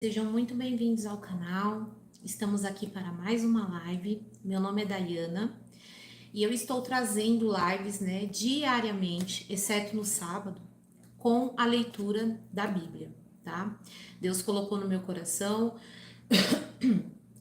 Sejam muito bem-vindos ao canal. Estamos aqui para mais uma live. Meu nome é Dayana e eu estou trazendo lives, diariamente, exceto no sábado, com a leitura da Bíblia, tá? Deus colocou no meu coração.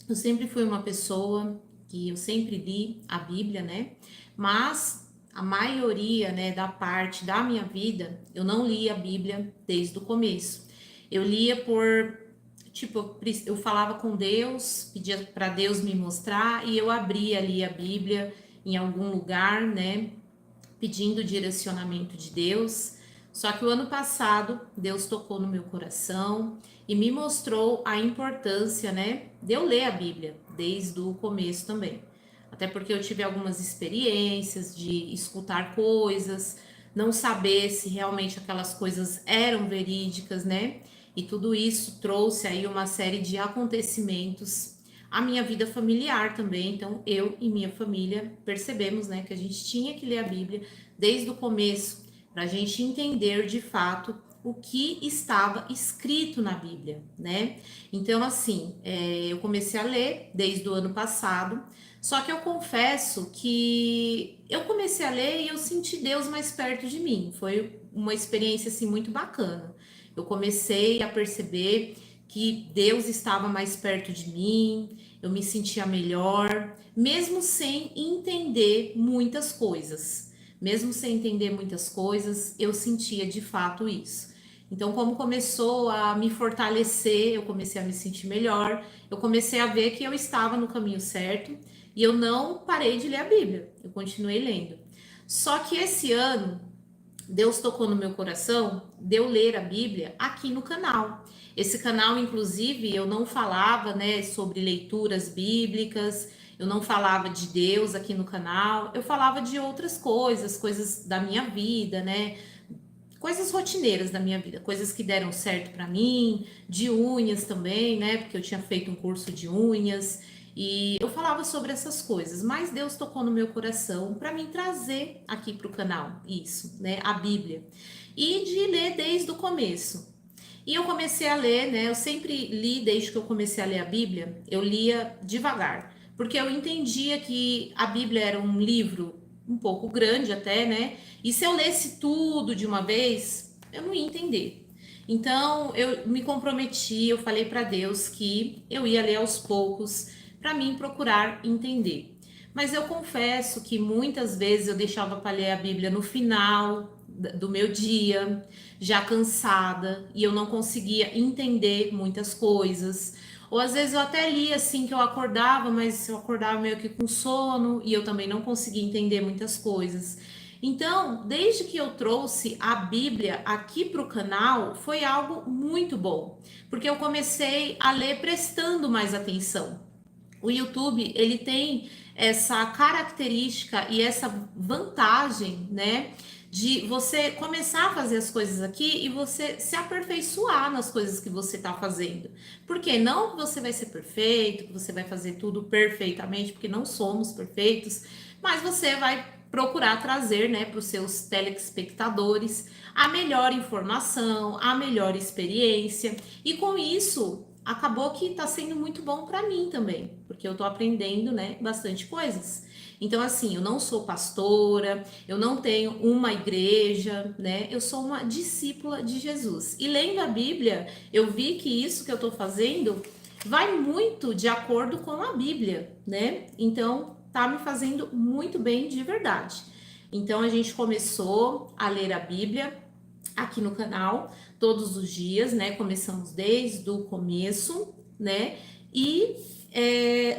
Eu sempre fui uma pessoa que eu sempre li a Bíblia, né? Mas a maioria, da parte da minha vida, eu não li a Bíblia desde o começo. Eu lia por tipo, eu falava com Deus, pedia para Deus me mostrar e eu abria ali a Bíblia em algum lugar, né, pedindo direcionamento de Deus. Só que o ano passado, Deus tocou no meu coração e me mostrou a importância, de eu ler a Bíblia desde o começo também. Até porque eu tive algumas experiências de escutar coisas, não saber se realmente aquelas coisas eram verídicas, né? E tudo isso trouxe aí uma série de acontecimentos à minha vida familiar também. Então, eu e minha família percebemos, né, que a gente tinha que ler a Bíblia desde o começo para a gente entender de fato o que estava escrito na Bíblia, né? Então, assim, eu comecei a ler desde o ano passado, só que eu confesso que eu comecei a ler e eu senti Deus mais perto de mim. Foi uma experiência, assim, muito bacana. Eu comecei a perceber que Deus estava mais perto de mim, eu me sentia melhor, mesmo sem entender muitas coisas. Mesmo sem entender muitas coisas, eu sentia de fato isso. Então, como começou a me fortalecer, eu comecei a me sentir melhor, eu comecei a ver que eu estava no caminho certo e eu não parei de ler a Bíblia, eu continuei lendo. Só que esse ano, Deus tocou no meu coração de eu ler a Bíblia aqui no canal. Esse canal, inclusive, eu não falava, sobre leituras bíblicas, eu não falava de Deus aqui no canal, eu falava de outras coisas, coisas da minha vida, coisas rotineiras da minha vida, coisas que deram certo para mim, de unhas também, né? Porque eu tinha feito um curso de unhas e eu falava sobre essas coisas, mas Deus tocou no meu coração para mim trazer aqui para o canal isso, né? A Bíblia e de ler desde o começo. E eu comecei a ler, né? Eu sempre li desde que eu comecei a ler a Bíblia, eu lia devagar, porque eu entendia que a Bíblia era um livro um pouco grande até, né? E se eu lesse tudo de uma vez, eu não ia entender. Então eu me comprometi, eu falei para Deus que eu ia ler aos poucos para mim procurar entender. Mas eu confesso que muitas vezes eu deixava para ler a Bíblia no final do meu dia, já cansada, e eu não conseguia entender muitas coisas. Ou às vezes eu até lia assim que eu acordava, mas eu acordava meio que com sono e eu também não conseguia entender muitas coisas. Então, desde que eu trouxe a Bíblia aqui para o canal, foi algo muito bom, porque eu comecei a ler prestando mais atenção. O YouTube, ele tem essa característica e essa vantagem, né, de você começar a fazer as coisas aqui e você se aperfeiçoar nas coisas que você está fazendo. Porque não que você vai ser perfeito, que você vai fazer tudo perfeitamente, porque não somos perfeitos, mas você vai procurar trazer, né, para os seus telespectadores a melhor informação, a melhor experiência, e com isso acabou que está sendo muito bom para mim também, porque eu estou aprendendo, bastante coisas. Então, assim, eu não sou pastora, eu não tenho uma igreja, né? Eu sou uma discípula de Jesus. E lendo a Bíblia, eu vi que isso que eu estou fazendo vai muito de acordo com a Bíblia, né? Então, tá me fazendo muito bem de verdade. Então, a gente começou a ler a Bíblia aqui no canal todos os dias, né? Começamos desde o começo, né? E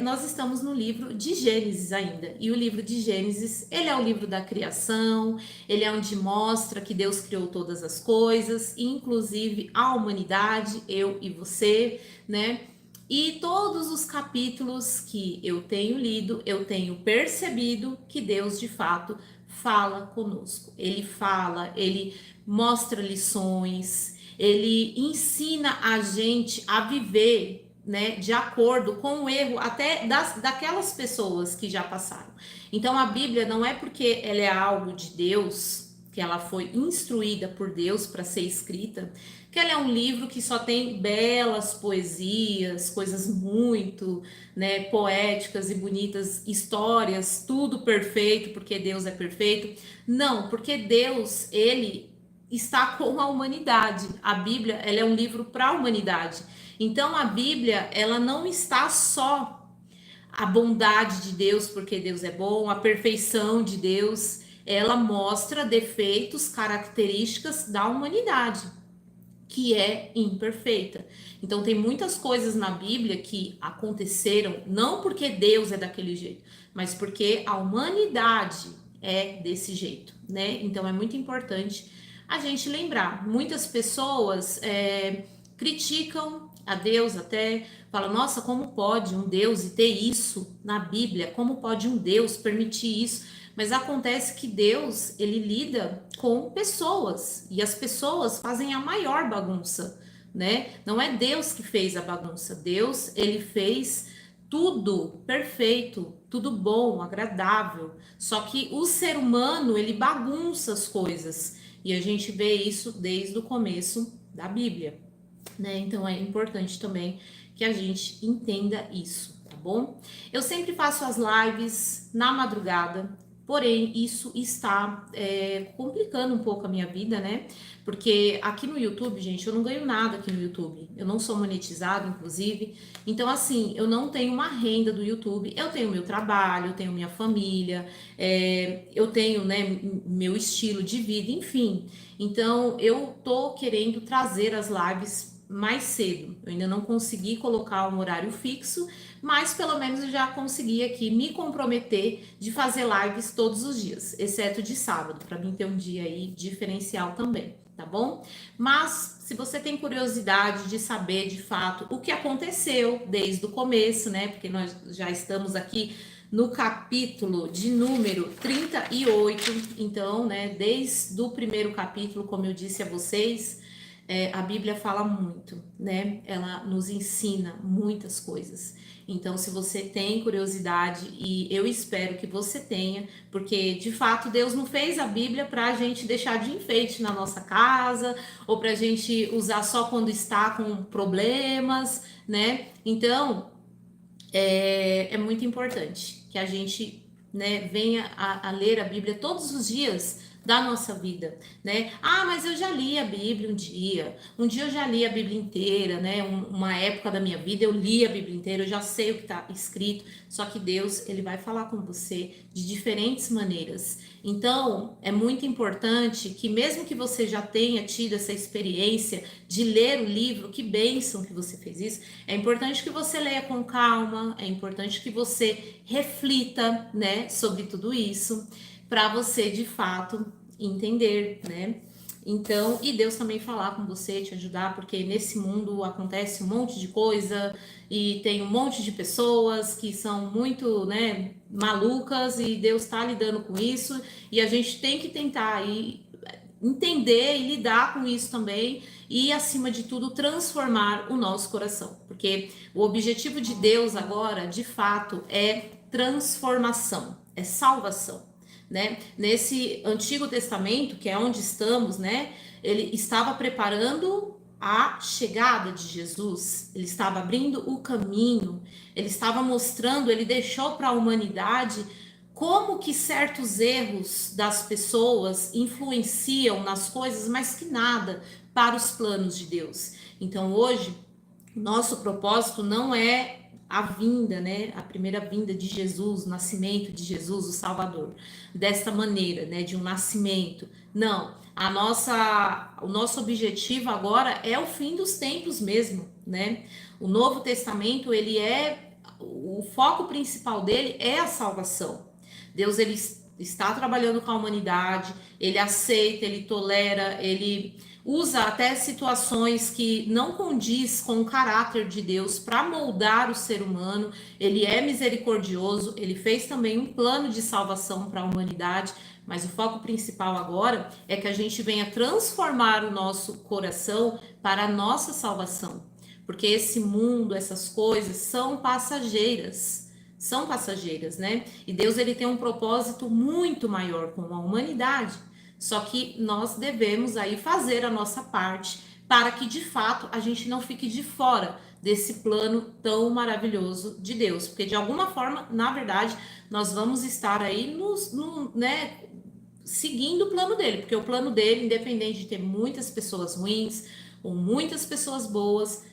nós estamos no livro de Gênesis ainda. E o livro de Gênesis, ele é o livro da criação, ele é onde mostra que Deus criou todas as coisas, inclusive a humanidade, eu e você, né? E todos os capítulos que eu tenho lido, eu tenho percebido que Deus de fato fala conosco. Ele fala, ele mostra lições, ele ensina a gente a viver, né, de acordo com o erro até daquelas pessoas que já passaram. Então a Bíblia não é porque ela é algo de Deus, que que ela foi instruída por Deus para ser escrita, que ela é um livro que só tem belas poesias, coisas muito, né, poéticas e bonitas, histórias, tudo perfeito, porque Deus é perfeito. Não, porque Deus, ele está com a humanidade. A Bíblia, ela é um livro para a humanidade. Então a Bíblia, ela não está só a bondade de Deus, porque Deus é bom, a perfeição de Deus, ela mostra defeitos, características da humanidade, que é imperfeita. Então tem muitas coisas na Bíblia que aconteceram não porque Deus é daquele jeito, mas porque a humanidade é desse jeito, né? Então é muito importante a gente lembrar. Muitas pessoas criticam a Deus, até falam, nossa, como pode um Deus e ter isso na Bíblia? Como pode um Deus permitir isso? Mas acontece que Deus, ele lida com pessoas, e as pessoas fazem a maior bagunça, né? Não é Deus que fez a bagunça. Deus, ele fez tudo perfeito, tudo bom, agradável. Só que o ser humano, ele bagunça as coisas. E a gente vê isso desde o começo da Bíblia, né? Então é importante também que a gente entenda isso, tá bom? Eu sempre faço as lives na madrugada, porém isso está complicando um pouco a minha vida, né? Porque aqui no YouTube, gente, eu não ganho nada aqui no YouTube. Eu não sou monetizado, inclusive. Então, assim, eu não tenho uma renda do YouTube. Eu tenho meu trabalho, eu tenho minha família, eu tenho, né, meu estilo de vida, enfim. Então, eu tô querendo trazer as lives mais cedo. Eu ainda não consegui colocar um horário fixo, mas pelo menos eu já consegui aqui me comprometer de fazer lives todos os dias, exceto de sábado, para mim ter um dia aí diferencial também, tá bom? Mas se você tem curiosidade de saber de fato o que aconteceu desde o começo, né? Porque nós já estamos aqui no capítulo de número 38, então, né, desde o primeiro capítulo, como eu disse a vocês, a Bíblia fala muito, né? Ela nos ensina muitas coisas. Então, se você tem curiosidade, e eu espero que você tenha, porque de fato Deus não fez a Bíblia para a gente deixar de enfeite na nossa casa, ou para a gente usar só quando está com problemas, né? Então, é muito importante que a gente, né, venha a ler a Bíblia todos os dias da nossa vida, né? Ah, mas eu já li a Bíblia um dia eu já li a Bíblia inteira, né? Uma época da minha vida eu li a Bíblia inteira, eu já sei o que está escrito, só que Deus, ele vai falar com você de diferentes maneiras. Então, é muito importante que mesmo que você já tenha tido essa experiência de ler o livro, que bênção que você fez isso, é importante que você leia com calma, é importante que você reflita, né, sobre tudo isso, para você de fato entender, né? Então, e Deus também falar com você, te ajudar, porque nesse mundo acontece um monte de coisa e tem um monte de pessoas que são muito, né, malucas, e Deus está lidando com isso, e a gente tem que tentar aí entender e lidar com isso também, e acima de tudo transformar o nosso coração, porque o objetivo de Deus agora, de fato, é transformação, é salvação, né? Nesse Antigo Testamento, que é onde estamos, né? Ele estava preparando a chegada de Jesus, ele estava abrindo o caminho, ele estava mostrando, ele deixou para a humanidade como que certos erros das pessoas influenciam nas coisas, mas que nada para os planos de Deus. Então hoje, nosso propósito não é a vinda, né, a primeira vinda de Jesus, o nascimento de Jesus, o Salvador, desta maneira, né, de um nascimento. Não, o nosso objetivo agora é o fim dos tempos mesmo, né? O Novo Testamento, ele o foco principal dele é a salvação. Deus, ele está trabalhando com a humanidade, ele aceita, ele tolera, ele usa até situações que não condiz com o caráter de Deus para moldar o ser humano. Ele é misericordioso, ele fez também um plano de salvação para a humanidade, mas o foco principal agora é que a gente venha transformar o nosso coração para a nossa salvação, porque esse mundo, essas coisas são passageiras, né? E Deus, ele tem um propósito muito maior com a humanidade, Só que nós devemos aí fazer a nossa parte para que de fato a gente não fique de fora desse plano tão maravilhoso de Deus, porque de alguma forma, na verdade, nós vamos estar aí né, seguindo o plano dele, porque o plano dele, independente de ter muitas pessoas ruins ou muitas pessoas boas,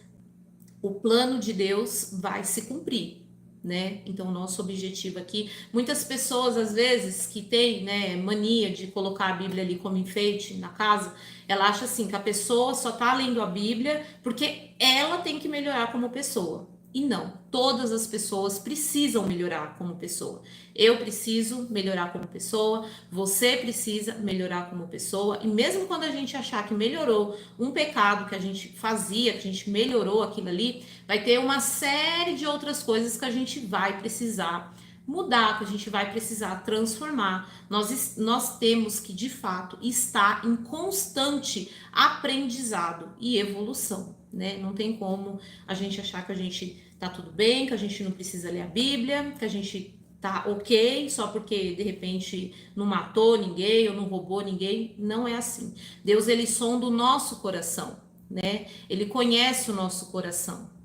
o plano de Deus vai se cumprir, né? Então, o nosso objetivo aqui, muitas pessoas às vezes que têm, né, mania de colocar a Bíblia ali como enfeite na casa, ela acha assim que a pessoa só tá lendo a Bíblia porque ela tem que melhorar como pessoa. E não, todas as pessoas precisam melhorar como pessoa. Eu preciso melhorar como pessoa, você precisa melhorar como pessoa, e mesmo quando a gente achar que melhorou um pecado que a gente fazia, que a gente melhorou aquilo ali, vai ter uma série de outras coisas que a gente vai precisar mudar, que a gente vai precisar transformar. Nós temos que, de fato, estar em constante aprendizado e evolução, né? Não tem como a gente achar que a gente tá tudo bem, que a gente não precisa ler a Bíblia, que a gente tá ok só porque de repente não matou ninguém ou não roubou ninguém. Não é assim. Deus, ele sonda o nosso coração, né? Ele conhece o nosso coração.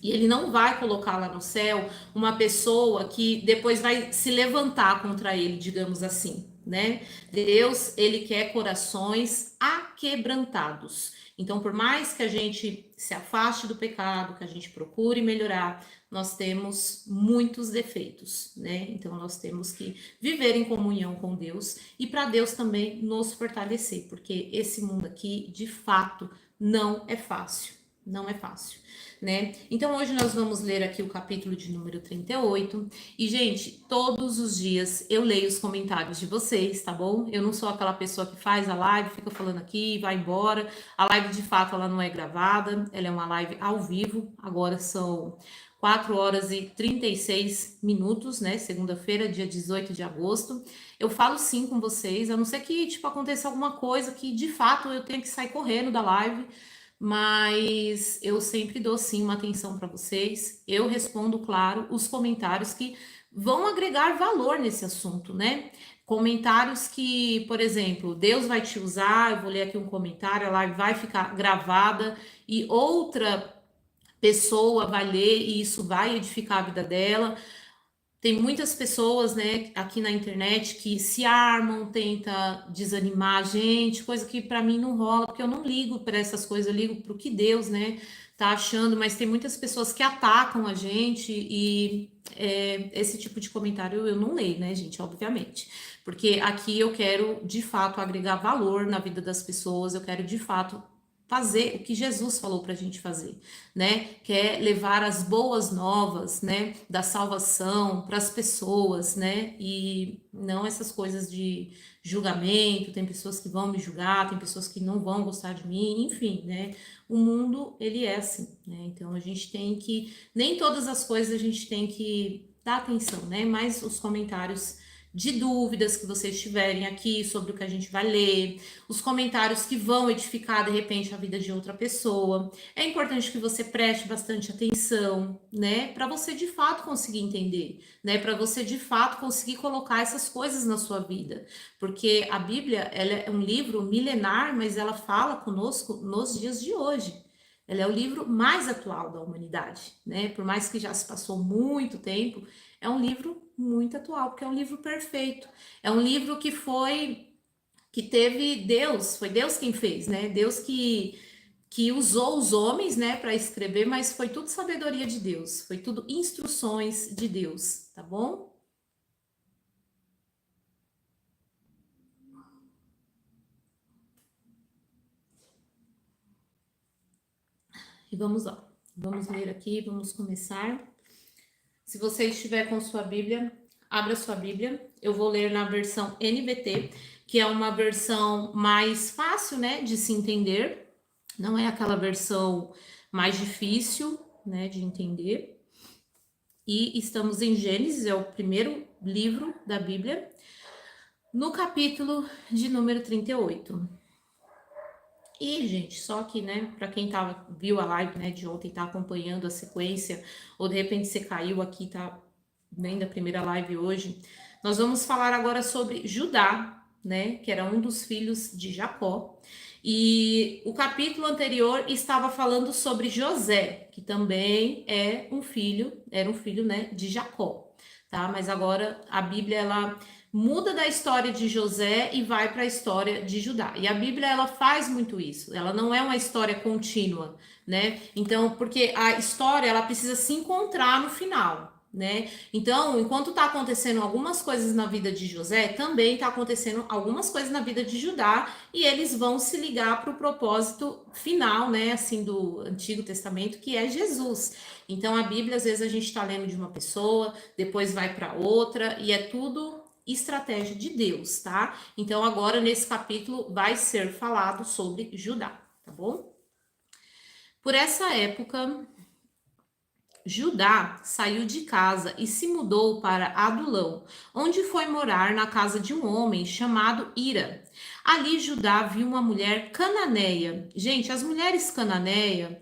E ele não vai colocar lá no céu uma pessoa que depois vai se levantar contra ele, digamos assim, né? Deus, ele quer corações aquebrantados. Então, por mais que a gente se afaste do pecado, que a gente procure melhorar, nós temos muitos defeitos, né? Então, nós temos que viver em comunhão com Deus e para Deus também nos fortalecer, porque esse mundo aqui, de fato, não é fácil. Não é fácil, né? Então hoje nós vamos ler aqui o capítulo de número 38. E, gente, todos os dias eu leio os comentários de vocês, tá bom? Eu não sou aquela pessoa que faz a live, fica falando aqui, vai embora. A live, de fato, ela não é gravada, ela é uma live ao vivo. Agora são 4 horas e 36 minutos, né? Segunda-feira, dia 18 de agosto. Eu falo sim com vocês, a não ser que, tipo, aconteça alguma coisa que, de fato, eu tenha que sair correndo da live, mas eu sempre dou sim uma atenção para vocês. Eu respondo, claro, os comentários que vão agregar valor nesse assunto, né? Comentários que, por exemplo, Deus vai te usar, eu vou ler aqui um comentário, a live vai ficar gravada e outra pessoa vai ler e isso vai edificar a vida dela. Tem muitas pessoas, né, aqui na internet que se armam, tenta desanimar a gente, coisa que para mim não rola, porque eu não ligo para essas coisas, eu ligo para o que Deus, né, tá achando, mas tem muitas pessoas que atacam a gente e esse tipo de comentário eu não leio, né, gente, obviamente, porque aqui eu quero de fato agregar valor na vida das pessoas, eu quero de fato fazer o que Jesus falou para a gente fazer, né? Que é levar as boas novas, né? Da salvação para as pessoas, né? E não essas coisas de julgamento. Tem pessoas que vão me julgar, tem pessoas que não vão gostar de mim, enfim, né? O mundo, ele é assim, né? Então a gente tem que, nem todas as coisas a gente tem que dar atenção, né? Mas os comentários de dúvidas que vocês tiverem aqui sobre o que a gente vai ler, os comentários que vão edificar de repente a vida de outra pessoa. É importante que você preste bastante atenção, né, para você de fato conseguir entender, né, para você de fato conseguir colocar essas coisas na sua vida, porque a Bíblia, ela é um livro milenar, mas ela fala conosco nos dias de hoje. Ela é o livro mais atual da humanidade, né? Por mais que já se passou muito tempo, é um livro muito atual, porque é um livro perfeito. É um livro que teve Deus, foi Deus quem fez, né? Deus que usou os homens, né, para escrever, mas foi tudo sabedoria de Deus, foi tudo instruções de Deus, tá bom? E vamos lá. Vamos ler aqui, vamos começar. Se você estiver com sua Bíblia, abra sua Bíblia. Eu vou ler na versão NVT, que é uma versão mais fácil, né, de se entender. Não é aquela versão mais difícil, né, de entender. E estamos em Gênesis, é o primeiro livro da Bíblia, no capítulo de número 38. E, gente, só que, né, para quem viu a live, né, de ontem, tá acompanhando a sequência, ou de repente você caiu aqui, tá vendo a primeira live hoje, nós vamos falar agora sobre Judá, né, que era um dos filhos de Jacó. E o capítulo anterior estava falando sobre José, que também era um filho, né, de Jacó, tá? Mas agora a Bíblia ela muda da história de José e vai para a história de Judá. E a Bíblia ela faz muito isso. Ela não é uma história contínua, né? Então, porque a história ela precisa se encontrar no final, né? Então, enquanto está acontecendo algumas coisas na vida de José, também está acontecendo algumas coisas na vida de Judá, e eles vão se ligar para o propósito final, né? Assim, do Antigo Testamento, que é Jesus. Então, a Bíblia, às vezes, a gente está lendo de uma pessoa, depois vai para outra, e é tudo estratégia de Deus, tá? Então, agora, nesse capítulo, vai ser falado sobre Judá, tá bom? Por essa época, Judá saiu de casa e se mudou para Adulão, onde foi morar na casa de um homem chamado Ira. Ali Judá viu uma mulher cananeia. Gente, as mulheres cananeia,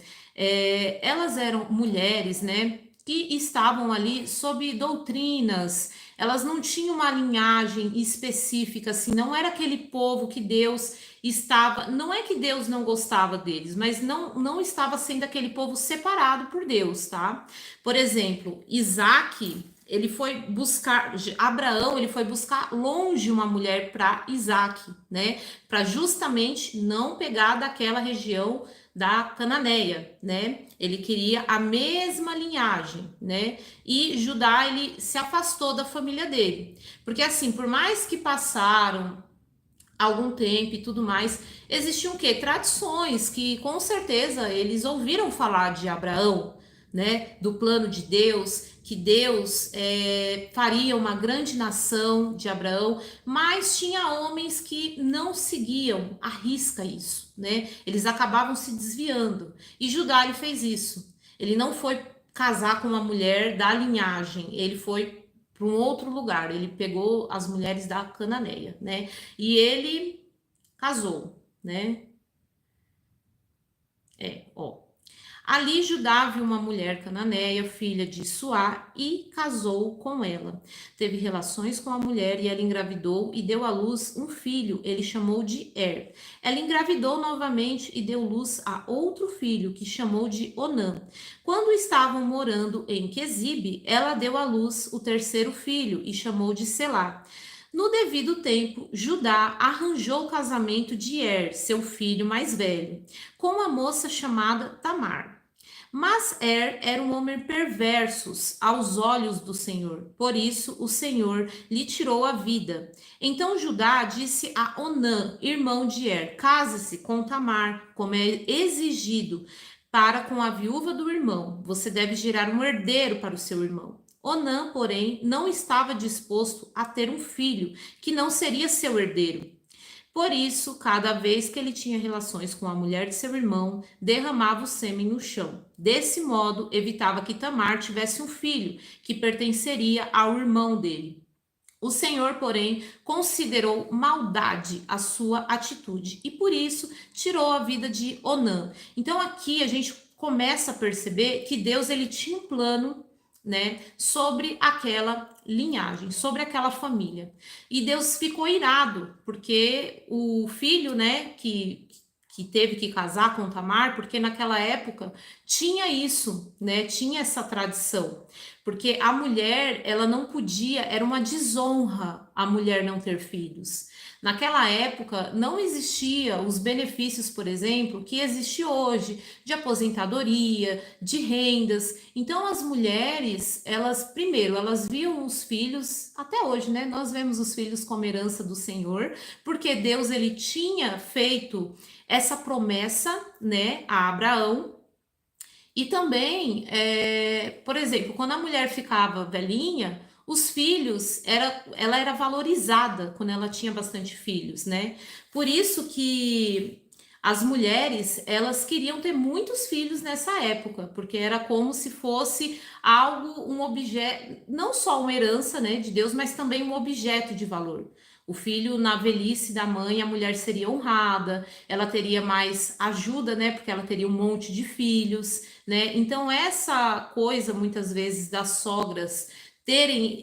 elas eram mulheres, né, que estavam ali sob doutrinas. Elas não tinham uma linhagem específica, assim, não era aquele povo que Deus estava, não é que Deus não gostava deles, mas não estava sendo aquele povo separado por Deus, tá? Por exemplo, Isaac, ele foi buscar, Abraão, ele foi buscar longe uma mulher para Isaac, né? Para justamente não pegar daquela região da Cananeia, né? Ele queria a mesma linhagem, né? E Judá, ele se afastou da família dele. Porque assim, por mais que passaram algum tempo e tudo mais, existiam o quê? Tradições que com certeza eles ouviram falar de Abraão, né? Do plano de Deus, que Deus faria uma grande nação de Abraão, mas tinha homens que não seguiam à risca isso, né? Eles acabavam se desviando. E Judá ele fez isso. Ele não foi casar com uma mulher da linhagem, ele foi para um outro lugar. Ele pegou as mulheres da Cananeia, né? E ele casou, né? Ó. Ali Judá viu uma mulher cananeia, filha de Suá, e casou com ela. Teve relações com a mulher e ela engravidou e deu à luz um filho, ele chamou de Er. Ela engravidou novamente e deu luz a outro filho, que chamou de Onã. Quando estavam morando em Quezibe, ela deu à luz o terceiro filho e chamou de Selá. No devido tempo, Judá arranjou o casamento de Er, seu filho mais velho, com uma moça chamada Tamar. Mas era um homem perverso aos olhos do Senhor, por isso o Senhor lhe tirou a vida. Então Judá disse a Onã, irmão de case-se com Tamar, como é exigido para com a viúva do irmão. Você deve gerar um herdeiro para o seu irmão. Onã, porém, não estava disposto a ter um filho, que não seria seu herdeiro. Por isso, cada vez que ele tinha relações com a mulher de seu irmão, derramava o sêmen no chão. Desse modo, evitava que Tamar tivesse um filho que pertenceria ao irmão dele. O Senhor, porém, considerou maldade a sua atitude e por isso tirou a vida de Onã. Então aqui a gente começa a perceber que Deus ele tinha um plano, né, sobre aquela linhagem, sobre aquela família. E Deus ficou irado, porque o filho, né, que teve que casar com Tamar, porque naquela época tinha isso, né, tinha essa tradição. Porque a mulher, ela não podia, era uma desonra a mulher não ter filhos. Naquela época não existia os benefícios, por exemplo, que existe hoje, de aposentadoria, de rendas. Então as mulheres, elas primeiro, elas viam os filhos, até hoje, né? Nós vemos os filhos como herança do Senhor, porque Deus ele tinha feito essa promessa, né, a Abraão. E também, por exemplo, quando a mulher ficava velhinha, os filhos, ela era valorizada quando ela tinha bastante filhos, né? Por isso que as mulheres, elas queriam ter muitos filhos nessa época, porque era como se fosse algo, um objeto, não só uma herança, né, de Deus, mas também um objeto de valor. O filho, na velhice da mãe, a mulher seria honrada, ela teria mais ajuda, né, porque ela teria um monte de filhos, né? Então essa coisa muitas vezes das sogras terem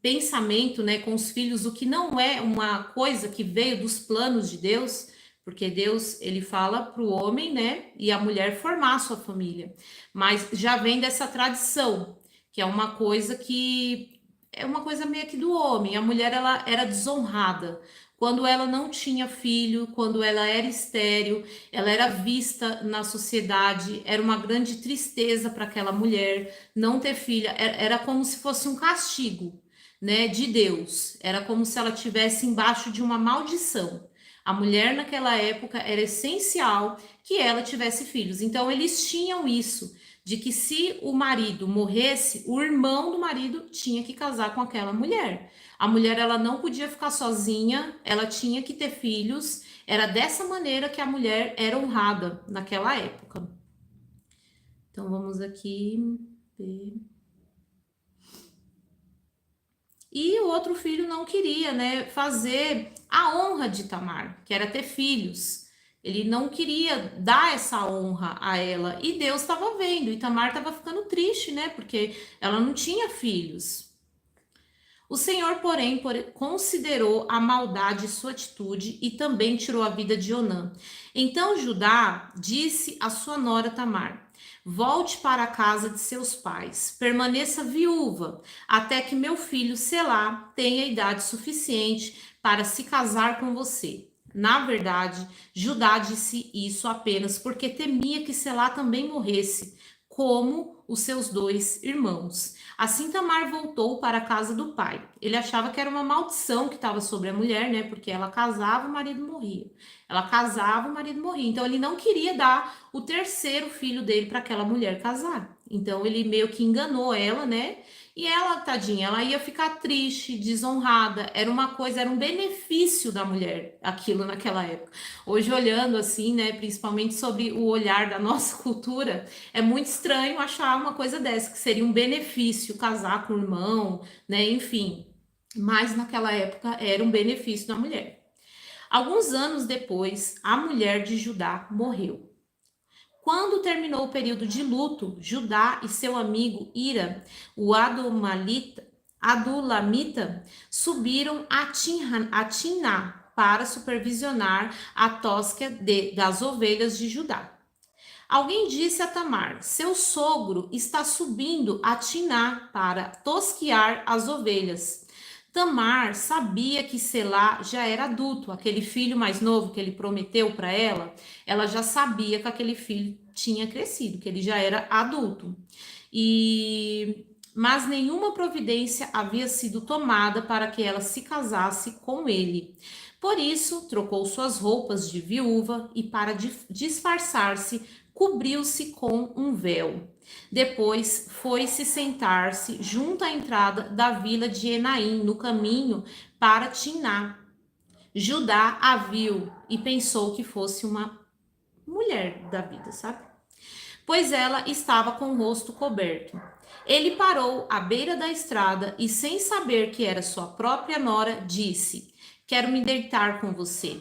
pensamento, né, com os filhos, o que não é uma coisa que veio dos planos de Deus, porque Deus, ele fala para o homem, né, e a mulher formar a sua família, mas já vem dessa tradição, que é uma coisa que é uma coisa meio que do homem. A mulher, ela era desonrada quando ela não tinha filho, quando ela era estéril, ela era vista na sociedade, era uma grande tristeza para aquela mulher não ter filha, era como se fosse um castigo, né, de Deus. Era como se ela tivesse embaixo de uma maldição. A mulher naquela época era essencial que ela tivesse filhos. Então eles tinham isso de que se o marido morresse, o irmão do marido tinha que casar com aquela mulher. A mulher, ela não podia ficar sozinha, ela tinha que ter filhos. Era dessa maneira que a mulher era honrada naquela época. Então vamos aqui ver. E o outro filho não queria, né, fazer a honra de Tamar, que era ter filhos. Ele não queria dar essa honra a ela. E Deus estava vendo, e Tamar estava ficando triste, né, porque ela não tinha filhos. O Senhor, porém, considerou a maldade de sua atitude e também tirou a vida de Onã. Então Judá disse à sua nora Tamar: volte para a casa de seus pais, permaneça viúva, até que meu filho Selá tenha idade suficiente para se casar com você. Na verdade, Judá disse isso apenas porque temia que Selá também morresse, como os seus dois irmãos. Assim Tamar voltou para a casa do pai. Ele achava que era uma maldição que estava sobre a mulher, né? Porque ela casava, o marido morria. Ela casava, o marido morria. Então ele não queria dar o terceiro filho dele para aquela mulher casar. Então ele meio que enganou ela, né? E ela, tadinha, ela ia ficar triste, desonrada. Era uma coisa, era um benefício da mulher, aquilo naquela época. Hoje, olhando assim, né, principalmente sobre o olhar da nossa cultura, é muito estranho achar uma coisa dessa, que seria um benefício casar com o irmão, né, enfim. Mas naquela época era um benefício da mulher. Alguns anos depois, a mulher de Judá morreu. Quando terminou o período de luto, Judá e seu amigo Ira, o Adulamita, subiram a Timná para supervisionar a tosca das ovelhas de Judá. Alguém disse a Tamar: seu sogro está subindo a Timná para tosquear as ovelhas. Tamar sabia que Selá já era adulto, aquele filho mais novo que ele prometeu para ela já sabia que aquele filho tinha crescido, que ele já era adulto. Mas nenhuma providência havia sido tomada para que ela se casasse com ele. Por isso, trocou suas roupas de viúva e, para disfarçar-se, cobriu-se com um véu. Depois foi se sentar-se junto à entrada da vila de Enaim, no caminho para Timná. Judá a viu e pensou que fosse uma mulher da vida, sabe? Pois ela estava com o rosto coberto. Ele parou à beira da estrada e, sem saber que era sua própria nora, disse: quero me deitar com você.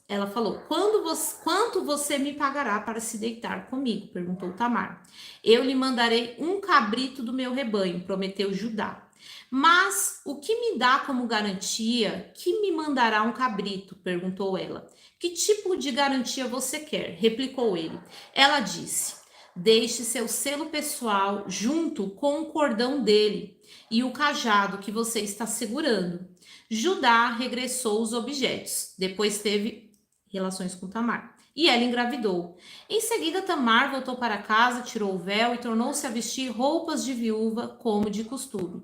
Ela falou: quanto você me pagará para se deitar comigo? Perguntou Tamar. Eu lhe mandarei um cabrito do meu rebanho, prometeu Judá. Mas o que me dá como garantia que me mandará um cabrito? Perguntou ela. Que tipo de garantia você quer? Replicou ele. Ela disse: deixe seu selo pessoal junto com o cordão dele e o cajado que você está segurando. Judá regressou os objetos. Depois teve relações com Tamar. E ela engravidou. Em seguida, Tamar voltou para casa, tirou o véu e tornou-se a vestir roupas de viúva como de costume.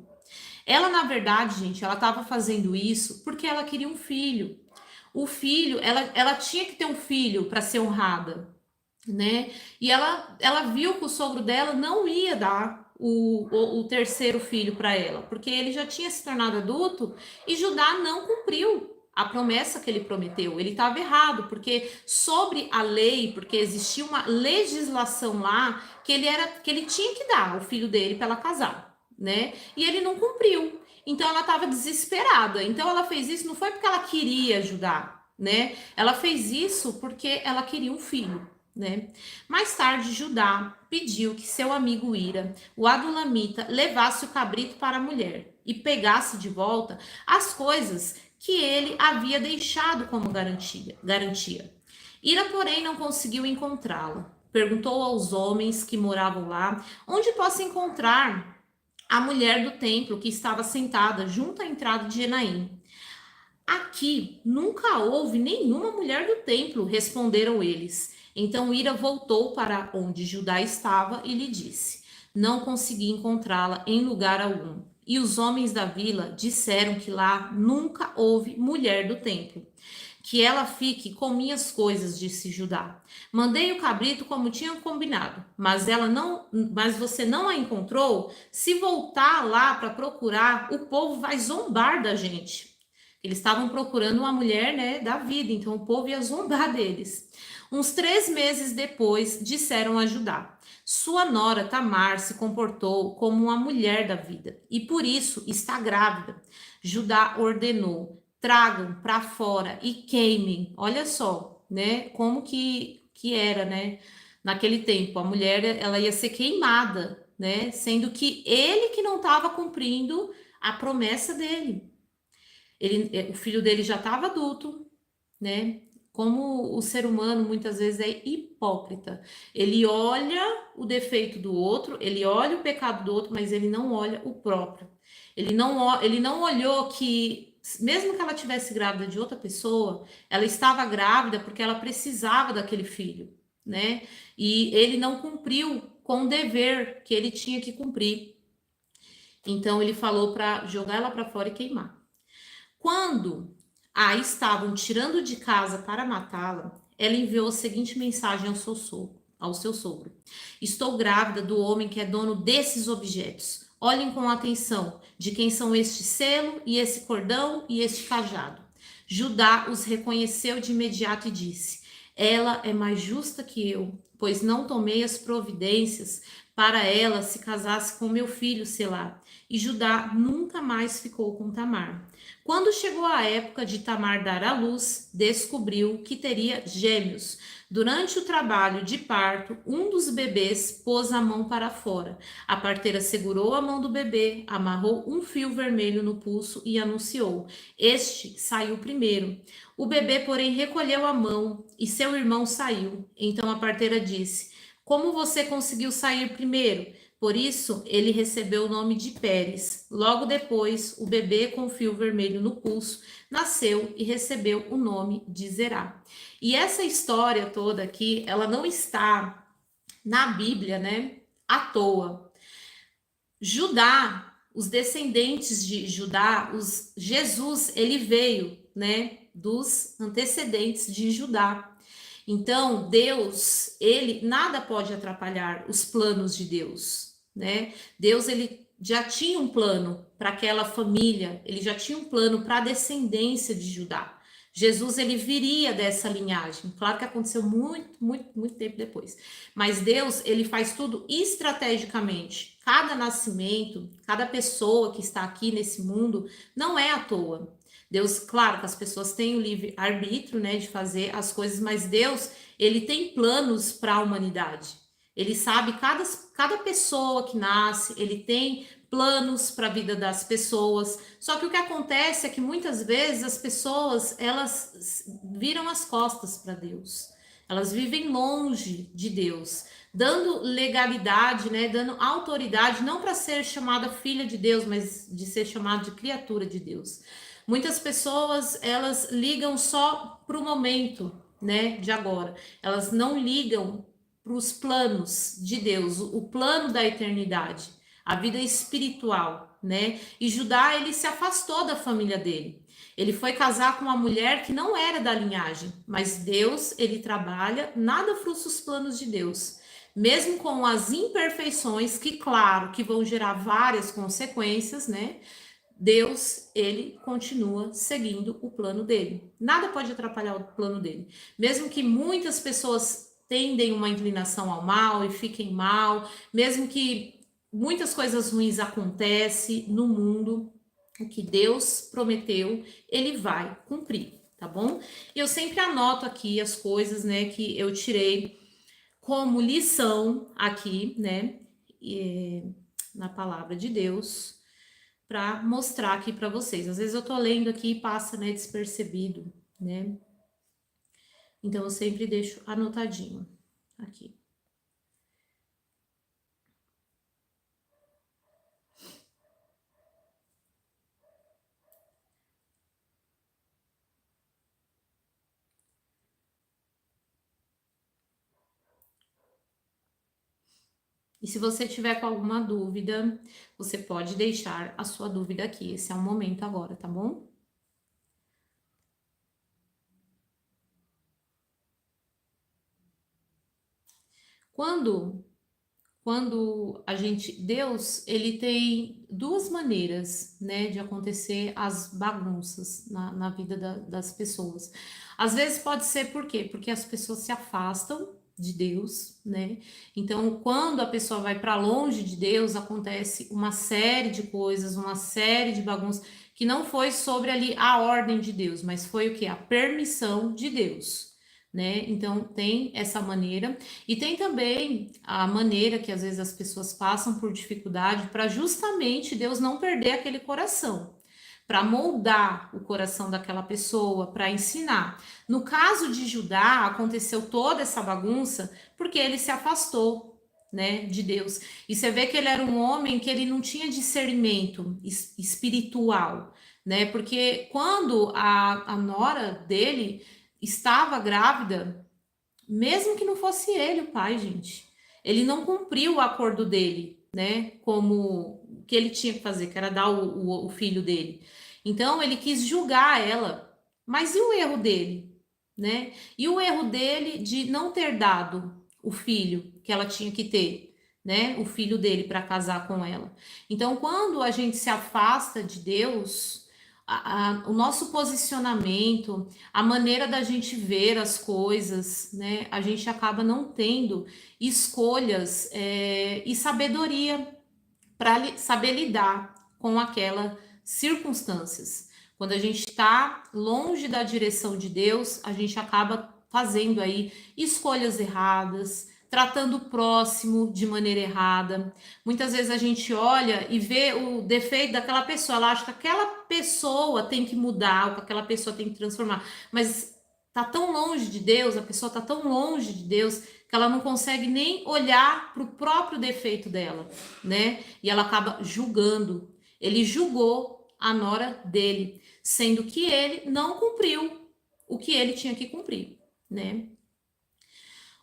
Ela, na verdade, gente, ela estava fazendo isso porque ela queria um filho. O filho, ela tinha que ter um filho para ser honrada, né? E ela viu que o sogro dela não ia dar o terceiro filho para ela, porque ele já tinha se tornado adulto e Judá não cumpriu a promessa que ele prometeu. Ele estava errado, porque sobre a lei, porque existia uma legislação lá que ele tinha que dar o filho dele para ela casar, né? E ele não cumpriu. Então ela estava desesperada. Então ela fez isso não foi porque ela queria ajudar, né? Ela fez isso porque ela queria um filho. né? Mais tarde, Judá pediu que seu amigo Ira, o adulamita, levasse o cabrito para a mulher e pegasse de volta as coisas que ele havia deixado como garantia. Ira, porém, não conseguiu encontrá-la. Perguntou aos homens que moravam lá onde posso encontrar a mulher do templo que estava sentada junto à entrada de Enaim. Aqui nunca houve nenhuma mulher do templo, responderam eles. Então Ira voltou para onde Judá estava e lhe disse: Não consegui encontrá-la em lugar algum. E os homens da vila disseram que lá nunca houve mulher do templo. Que ela fique com minhas coisas, disse Judá. Mandei o cabrito como tinham combinado, mas você não a encontrou? Se voltar lá para procurar, o povo vai zombar da gente. Eles estavam procurando uma mulher, né, da vida, então o povo ia zombar deles. Uns 3 meses depois, disseram a Judá: Sua nora Tamar se comportou como uma mulher da vida e por isso está grávida. Judá ordenou: tragam para fora e queimem. Olha só, né, como que era, né, naquele tempo. A mulher, ela ia ser queimada, né, sendo que ele que não estava cumprindo a promessa dele. O filho dele já estava adulto, né? Como o ser humano muitas vezes é hipócrita. Ele olha o defeito do outro, ele olha o pecado do outro, mas ele não olha o próprio. Ele não olhou que, mesmo que ela tivesse grávida de outra pessoa, ela estava grávida porque ela precisava daquele filho, né? E ele não cumpriu com o dever que ele tinha que cumprir. Então ele falou para jogar ela para fora e queimar. Quando a estavam tirando de casa para matá-la, ela enviou a seguinte mensagem ao seu sogro: Estou grávida do homem que é dono desses objetos. Olhem com atenção de quem são este selo e esse cordão e este cajado. Judá os reconheceu de imediato e disse: Ela é mais justa que eu, pois não tomei as providências para ela se casasse com meu filho Selá. E Judá nunca mais ficou com Tamar. Quando chegou a época de Tamar dar à luz, descobriu que teria gêmeos. Durante o trabalho de parto, um dos bebês pôs a mão para fora. A parteira segurou a mão do bebê, amarrou um fio vermelho no pulso e anunciou: Este saiu primeiro. O bebê, porém, recolheu a mão e seu irmão saiu. Então a parteira disse: Como você conseguiu sair primeiro? Por isso, ele recebeu o nome de Pérez. Logo depois, o bebê com fio vermelho no pulso nasceu e recebeu o nome de Zerá. E essa história toda aqui, ela não está na Bíblia, né, à toa. Judá, os descendentes de Judá, Jesus, ele veio, né, dos antecedentes de Judá. Então, Deus, ele nada pode atrapalhar os planos de Deus, né? Deus, ele já tinha um plano para aquela família, ele já tinha um plano para a descendência de Judá. Jesus, ele viria dessa linhagem. Claro que aconteceu muito tempo depois. Mas Deus, ele faz tudo estrategicamente. Cada nascimento, cada pessoa que está aqui nesse mundo não é à toa. Deus, claro que as pessoas têm o livre arbítrio, né, de fazer as coisas, mas Deus, ele tem planos para a humanidade. Ele sabe cada pessoa que nasce, ele tem planos para a vida das pessoas. Só que o que acontece é que muitas vezes as pessoas, elas viram as costas para Deus. Elas vivem longe de Deus, dando legalidade, né, dando autoridade, não para ser chamada filha de Deus, mas de ser chamada de criatura de Deus. Muitas pessoas, elas ligam só para o momento, né, de agora. Elas não ligam para os planos de Deus, o plano da eternidade, a vida espiritual, né? E Judá, ele se afastou da família dele. Ele foi casar com uma mulher que não era da linhagem, mas Deus, ele trabalha, nada frustra os planos de Deus. Mesmo com as imperfeições, que claro, que vão gerar várias consequências, né? Deus, ele continua seguindo o plano dele. Nada pode atrapalhar o plano dele. Mesmo que muitas pessoas tendem uma inclinação ao mal e fiquem mal, mesmo que muitas coisas ruins acontecem no mundo, o que Deus prometeu, ele vai cumprir, tá bom? E eu sempre anoto aqui as coisas, né, que eu tirei como lição aqui, né, na palavra de Deus, para mostrar aqui para vocês. Às vezes eu tô lendo aqui e passa, né, despercebido, né? Então eu sempre deixo anotadinho aqui. E se você tiver com alguma dúvida, você pode deixar a sua dúvida aqui. Esse é o momento agora, tá bom? Quando a gente, Deus, ele tem duas maneiras, né, de acontecer as bagunças na vida das pessoas. Às vezes pode ser por quê? Porque as pessoas se afastam de Deus, né? Então, quando a pessoa vai para longe de Deus, acontece uma série de coisas, uma série de bagunças que não foi sobre ali a ordem de Deus, mas foi o que? A permissão de Deus, né? Então, tem essa maneira. E tem também a maneira que às vezes as pessoas passam por dificuldade para justamente Deus não perder aquele coração, para moldar o coração daquela pessoa, para ensinar. No caso de Judá, aconteceu toda essa bagunça porque ele se afastou, né, de Deus. E você vê que ele era um homem que ele não tinha discernimento espiritual, né? Porque quando a nora dele estava grávida, mesmo que não fosse ele o pai, gente, ele não cumpriu o acordo dele, né? Como o que ele tinha que fazer, que era dar o filho dele. Então ele quis julgar ela. Mas e o erro dele, né? E o erro dele de não ter dado o filho que ela tinha que ter, né? O filho dele para casar com ela. Então, quando a gente se afasta de Deus, o nosso posicionamento, a maneira da gente ver as coisas, né? A gente acaba não tendo escolhas e sabedoria para saber lidar com aquelas circunstâncias. Quando a gente está longe da direção de Deus, a gente acaba fazendo aí escolhas erradas, tratando o próximo de maneira errada. Muitas vezes a gente olha e vê o defeito daquela pessoa, ela acha que aquela pessoa tem que mudar, ou que aquela pessoa tem que transformar, mas tá tão longe de Deus, a pessoa tá tão longe de Deus que ela não consegue nem olhar para o próprio defeito dela, né? E ela acaba julgando. Ele julgou a nora dele, sendo que ele não cumpriu o que ele tinha que cumprir, né?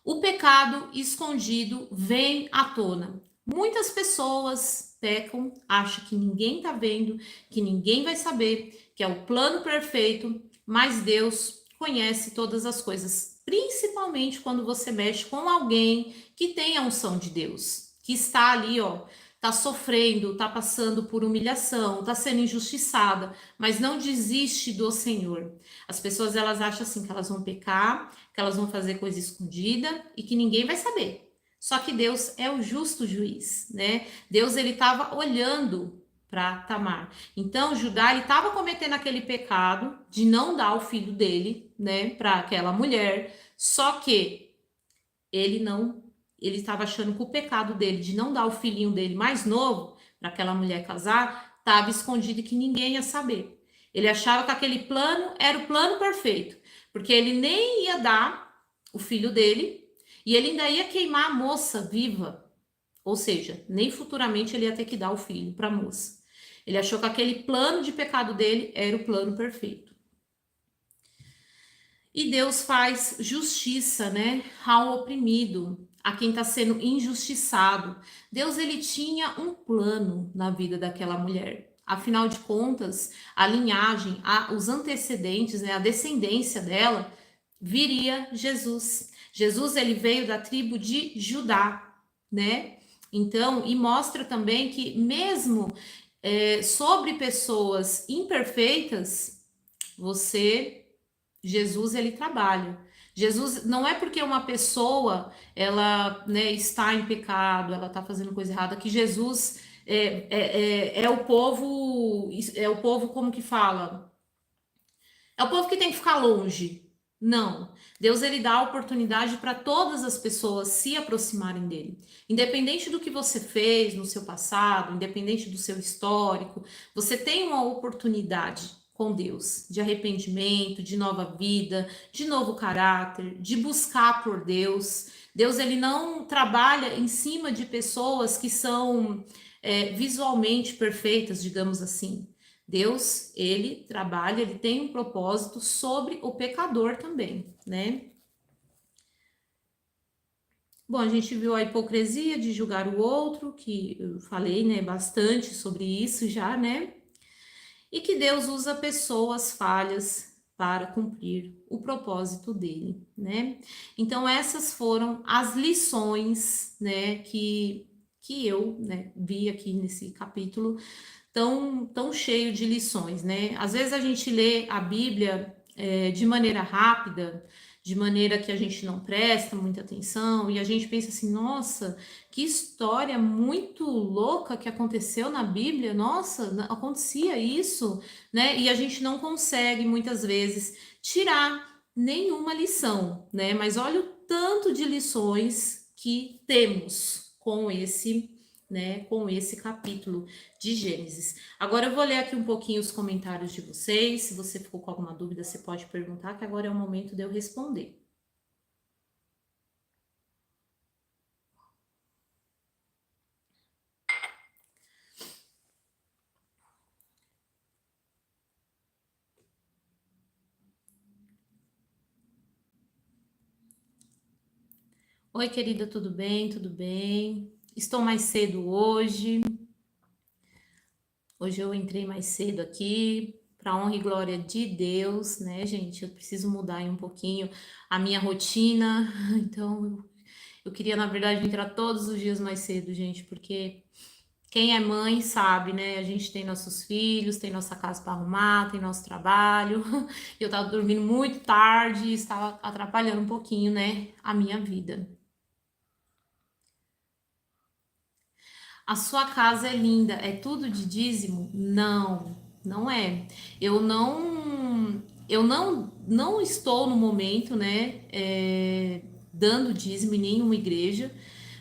O pecado escondido vem à tona. Muitas pessoas pecam, acham que ninguém tá vendo, que ninguém vai saber, que é o plano perfeito, mas Deus conhece todas as coisas, principalmente quando você mexe com alguém que tem a unção de Deus, que está ali, ó, tá sofrendo, tá passando por humilhação, tá sendo injustiçada, mas não desiste do Senhor. As pessoas elas acham assim que elas vão pecar, que elas vão fazer coisa escondida e que ninguém vai saber. Só que Deus é o justo juiz, né? Deus ele estava olhando para Tamar. Então Judá ele estava cometendo aquele pecado de não dar o filho dele, né, para aquela mulher. Só que ele estava achando que o pecado dele de não dar o filhinho dele mais novo para aquela mulher casar estava escondido e que ninguém ia saber. Ele achava que aquele plano era o plano perfeito, porque ele nem ia dar o filho dele e ele ainda ia queimar a moça viva, ou seja, nem futuramente ele ia ter que dar o filho para a moça. Ele achou que aquele plano de pecado dele era o plano perfeito. E Deus faz justiça, né, ao oprimido, a quem está sendo injustiçado. Deus ele tinha um plano na vida daquela mulher. Afinal de contas, a linhagem, os antecedentes, né, a descendência dela viria Jesus. Jesus ele veio da tribo de Judá, né? Então, e mostra também que mesmo sobre pessoas imperfeitas, Jesus ele trabalha. Jesus não é porque uma pessoa ela né, está em pecado, ela está fazendo coisa errada, que Jesus é o povo como que fala? É o povo que tem que ficar longe, Não. Deus ele dá a oportunidade para todas as pessoas se aproximarem dele. Independente do que você fez no seu passado, independente do seu histórico, você tem uma oportunidade com Deus de arrependimento, de nova vida, de novo caráter, de buscar por Deus. Deus ele não trabalha em cima de pessoas que são visualmente perfeitas, digamos assim. Deus, ele trabalha, ele tem um propósito sobre o pecador também, né? Bom, a gente viu a hipocrisia de julgar o outro, que eu falei, né, bastante sobre isso já, né? E que Deus usa pessoas falhas para cumprir o propósito dele, né? Então essas foram as lições, né, que eu, né, vi aqui nesse capítulo tão cheio de lições, né? Às vezes a gente lê a Bíblia de maneira rápida, de maneira que a gente não presta muita atenção, e a gente pensa assim, nossa, que história muito louca que aconteceu na Bíblia, nossa, acontecia isso, né? E a gente não consegue muitas vezes tirar nenhuma lição, né? Mas olha o tanto de lições que temos com esse, né, com esse capítulo de Gênesis. Agora eu vou ler aqui um pouquinho os comentários de vocês. Se você ficou com alguma dúvida, você pode perguntar, que agora é o momento de eu responder. Oi, querida, tudo bem? Tudo bem? Estou mais cedo hoje. Hoje eu entrei mais cedo aqui, para honra e glória de Deus, né, gente? Eu preciso mudar aí um pouquinho a minha rotina. Então, eu queria, na verdade, entrar todos os dias mais cedo, gente, porque quem é mãe sabe, né? A gente tem nossos filhos, tem nossa casa para arrumar, tem nosso trabalho. Eu tava dormindo muito tarde e estava atrapalhando um pouquinho, né, a minha vida. A sua casa é linda, é tudo de dízimo? Não, não é. Eu não estou no momento, né, dando dízimo em nenhuma igreja,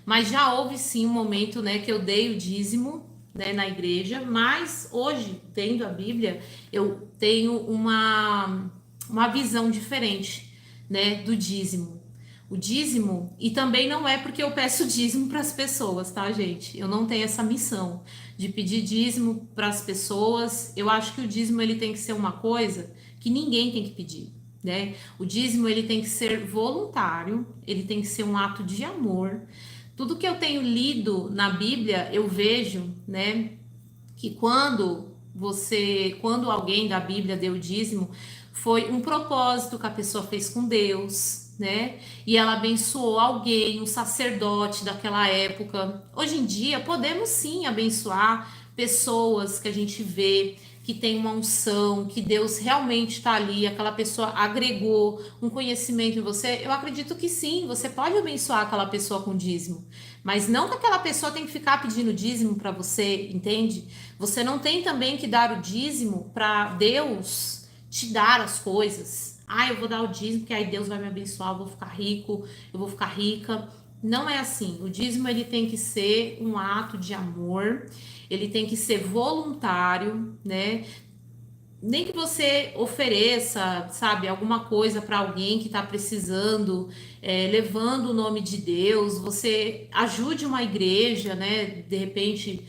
mas já houve sim um momento, né, que eu dei o dízimo, né, na igreja, mas hoje, tendo a Bíblia, eu tenho uma visão diferente, né, do dízimo. O dízimo, e também não é porque eu peço dízimo para as pessoas, tá, gente? Eu não tenho essa missão de pedir dízimo para as pessoas. Eu acho que o dízimo ele tem que ser uma coisa que ninguém tem que pedir, né? O dízimo ele tem que ser voluntário, ele tem que ser um ato de amor. Tudo que eu tenho lido na Bíblia, eu vejo, né, que quando alguém da Bíblia deu dízimo, foi um propósito que a pessoa fez com Deus, né? E ela abençoou alguém, um sacerdote daquela época. Hoje em dia, podemos sim abençoar pessoas que a gente vê que tem uma unção, que Deus realmente está ali, aquela pessoa agregou um conhecimento em você. Eu acredito que sim, você pode abençoar aquela pessoa com dízimo, mas não que aquela pessoa tem que ficar pedindo dízimo para você, entende? Você não tem também que dar o dízimo para Deus te dar as coisas. Ah, eu vou dar o dízimo, que aí Deus vai me abençoar, eu vou ficar rico, eu vou ficar rica. Não é assim. O dízimo ele tem que ser um ato de amor, ele tem que ser voluntário, né? Nem que você ofereça, sabe, alguma coisa para alguém que está precisando, levando o nome de Deus, você ajude uma igreja, né? De repente,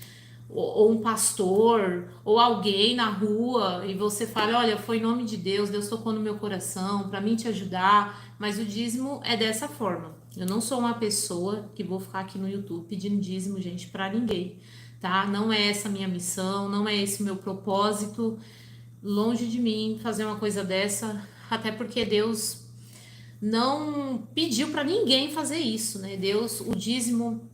ou um pastor, ou alguém na rua, e você fala: olha, foi em nome de Deus, Deus tocou no meu coração para mim te ajudar. Mas o dízimo é dessa forma. Eu não sou uma pessoa que vou ficar aqui no YouTube pedindo dízimo, gente, para ninguém, tá? Não é essa a minha missão, não é esse o meu propósito. Longe de mim fazer uma coisa dessa, até porque Deus não pediu para ninguém fazer isso, né? Deus, o dízimo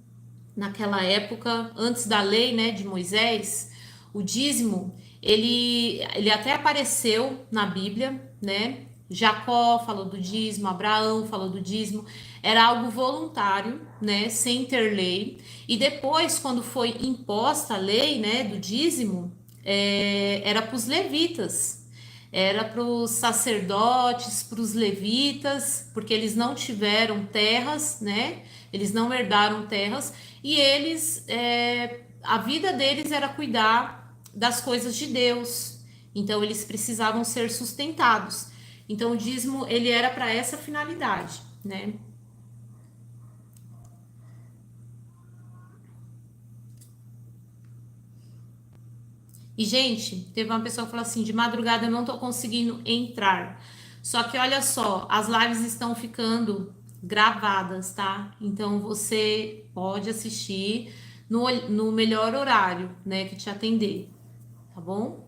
naquela época, antes da lei, né, de Moisés, o dízimo, ele até apareceu na Bíblia, né? Jacó falou do dízimo, Abraão falou do dízimo, era algo voluntário, né, sem ter lei. E depois, quando foi imposta a lei, né, do dízimo, era para os levitas. era para os sacerdotes, para os levitas, porque eles não tiveram terras, né? Eles não herdaram terras e a vida deles era cuidar das coisas de Deus. Então eles precisavam ser sustentados. Então o dízimo ele era para essa finalidade, né? E, gente, teve uma pessoa que falou assim: de madrugada eu não tô conseguindo entrar. Só que olha só, as lives estão ficando gravadas, tá? Então você pode assistir no melhor horário, né, que te atender, tá bom?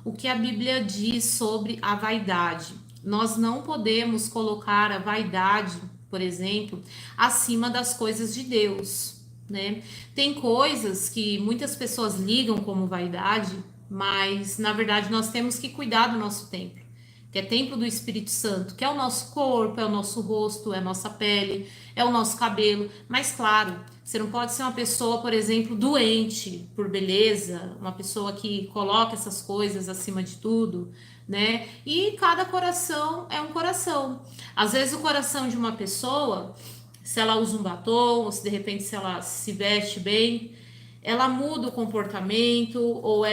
O que a Bíblia diz sobre a vaidade? Nós não podemos colocar a vaidade, por exemplo, acima das coisas de Deus, né? Tem coisas que muitas pessoas ligam como vaidade, mas na verdade nós temos que cuidar do nosso templo, que é templo do Espírito Santo, que é o nosso corpo, é o nosso rosto, é a nossa pele, é o nosso cabelo. Mas claro, você não pode ser uma pessoa, por exemplo, doente por beleza, uma pessoa que coloca essas coisas acima de tudo, né? E cada coração é um coração. Às vezes o coração de uma pessoa, se ela usa um batom, ou se de repente se ela se veste bem, ela muda o comportamento, ou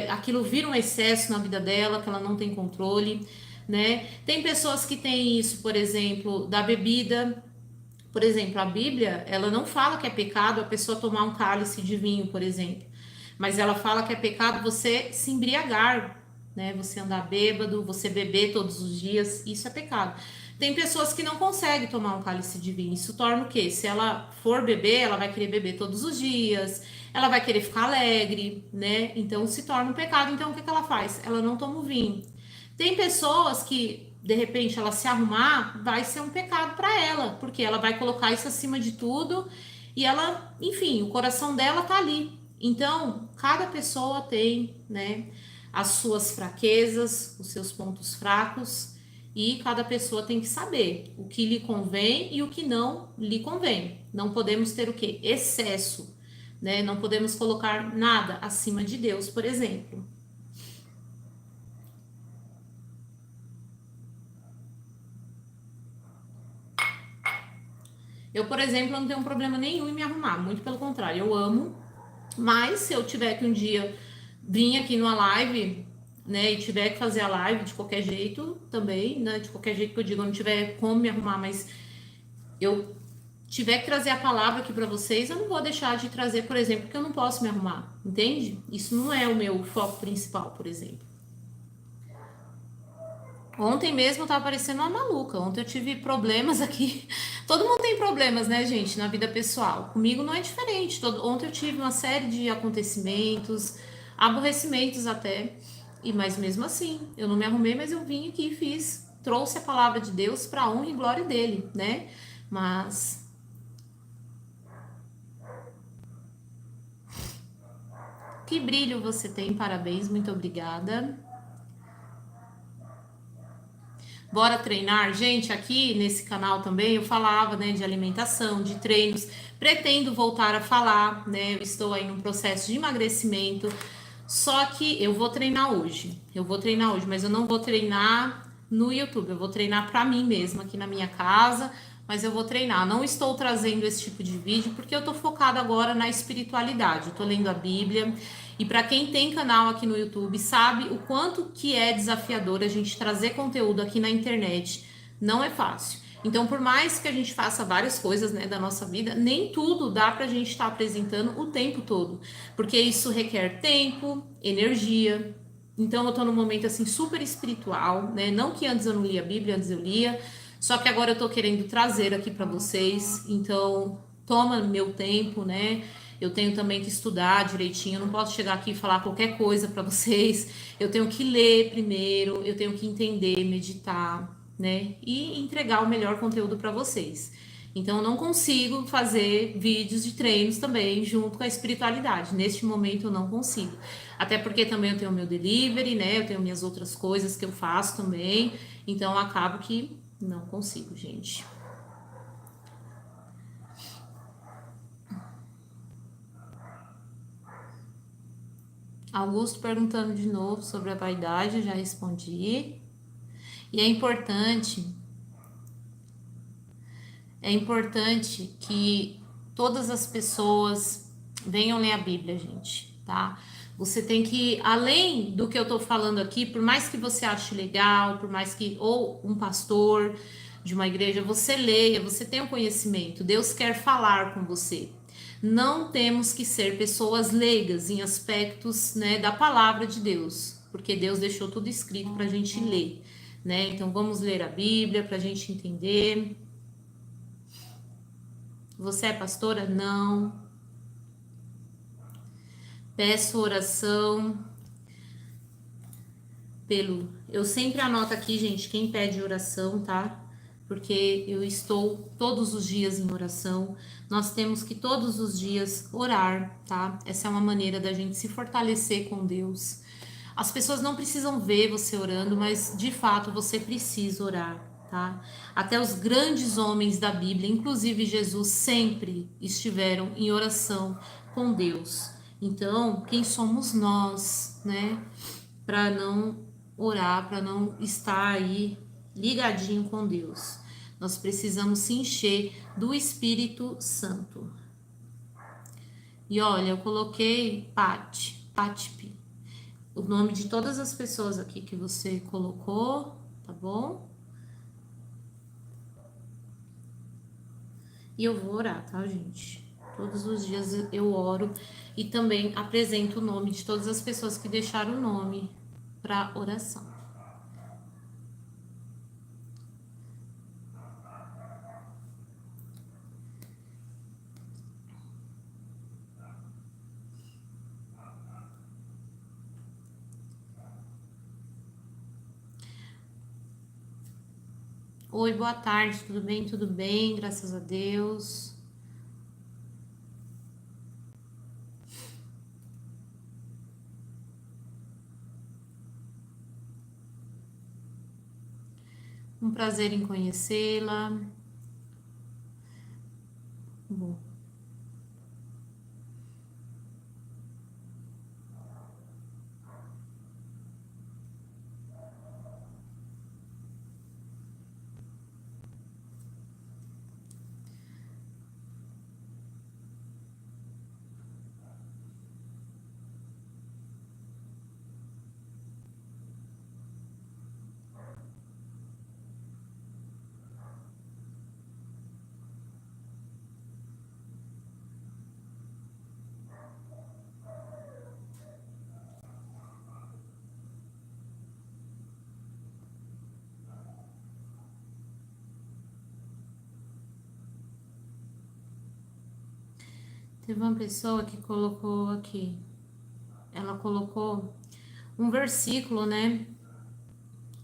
aquilo vira um excesso na vida dela, que ela não tem controle, né? Tem pessoas que têm isso, por exemplo, da bebida. Por exemplo, a Bíblia, ela não fala que é pecado a pessoa tomar um cálice de vinho, por exemplo. Mas ela fala que é pecado você se embriagar, né? Você andar bêbado, você beber todos os dias, isso é pecado. Tem pessoas que não conseguem tomar um cálice de vinho. Isso torna o quê? Se ela for beber, ela vai querer beber todos os dias, ela vai querer ficar alegre, né? Então se torna um pecado. Então o que ela faz? Ela não toma o vinho. Tem pessoas que, de repente, ela se arrumar, vai ser um pecado para ela, porque ela vai colocar isso acima de tudo e ela, enfim, o coração dela tá ali. Então, cada pessoa tem, né, as suas fraquezas, os seus pontos fracos, e cada pessoa tem que saber o que lhe convém e o que não lhe convém. Não podemos ter o que? Excesso, né? Não podemos colocar nada acima de Deus, por exemplo. Eu, por exemplo, não tenho problema nenhum em me arrumar, muito pelo contrário, eu amo. Mas se eu tiver que um dia vir aqui numa live, né, e tiver que fazer a live de qualquer jeito também, né, de qualquer jeito que eu digo, eu não tiver como me arrumar, mas eu tiver que trazer a palavra aqui para vocês, eu não vou deixar de trazer, por exemplo, porque eu não posso me arrumar, entende? Isso não é o meu foco principal, por exemplo. Ontem mesmo eu tava parecendo uma maluca. Ontem eu tive problemas aqui. Todo mundo tem problemas, né, gente, na vida pessoal. Comigo não é diferente. Ontem eu tive uma série de acontecimentos, aborrecimentos até. Mas mesmo assim, eu não me arrumei, mas eu vim aqui e fiz. Trouxe a palavra de Deus para honra e glória dele, né? Mas que brilho você tem, parabéns, muito obrigada. Bora treinar? Gente, aqui nesse canal também eu falava, né, de alimentação, de treinos. Pretendo voltar a falar, né? Eu estou aí num processo de emagrecimento. Só que eu vou treinar hoje. Eu vou treinar hoje, mas eu não vou treinar no YouTube. Eu vou treinar para mim mesma aqui na minha casa, mas eu vou treinar. Não estou trazendo esse tipo de vídeo porque eu tô focada agora na espiritualidade. Eu tô lendo a Bíblia. E para quem tem canal aqui no YouTube, sabe o quanto que é desafiador a gente trazer conteúdo aqui na internet. Não é fácil. Então, por mais que a gente faça várias coisas, né, da nossa vida, nem tudo dá pra gente estar apresentando o tempo todo, porque isso requer tempo, energia. Então, eu tô num momento assim super espiritual, né? Não que antes eu não lia a Bíblia, antes eu lia, só que agora eu tô querendo trazer aqui para vocês. Então, toma meu tempo, né? Eu tenho também que estudar direitinho, eu não posso chegar aqui e falar qualquer coisa para vocês. Eu tenho que ler primeiro, eu tenho que entender, meditar, né? E entregar o melhor conteúdo para vocês. Então, eu não consigo fazer vídeos de treinos também junto com a espiritualidade. Neste momento, eu não consigo. Até porque também eu tenho meu delivery, né? Eu tenho minhas outras coisas que eu faço também. Então, eu acabo que não consigo, gente. Augusto perguntando de novo sobre a vaidade, eu já respondi. E é importante que todas as pessoas venham ler a Bíblia, gente, tá? Você tem que, além do que eu tô falando aqui, por mais que você ache legal, por mais que, ou um pastor de uma igreja, você leia, você tenha um conhecimento, Deus quer falar com você. Não temos que ser pessoas leigas em aspectos, né, da palavra de Deus, porque Deus deixou tudo escrito para a gente ler, né? Então vamos ler a Bíblia para a gente entender. Você é pastora? Não. Peço oração pelo. Eu sempre anoto aqui, gente, quem pede oração, tá? Porque eu estou todos os dias em oração. Nós temos que todos os dias orar, tá? Essa é uma maneira da gente se fortalecer com Deus. As pessoas não precisam ver você orando, mas de fato você precisa orar, tá? Até os grandes homens da Bíblia, inclusive Jesus, sempre estiveram em oração com Deus. Então, quem somos nós, né? Para não orar, para não estar aí ligadinho com Deus. Nós precisamos se encher do Espírito Santo. E olha, eu coloquei Patip, o nome de todas as pessoas aqui que você colocou, tá bom? E eu vou orar, tá, gente? Todos os dias eu oro e também apresento o nome de todas as pessoas que deixaram o nome para oração. Oi, boa tarde, tudo bem? Tudo bem, graças a Deus. Um prazer em conhecê-la. Bom. Teve uma pessoa que colocou aqui, ela colocou um versículo, né,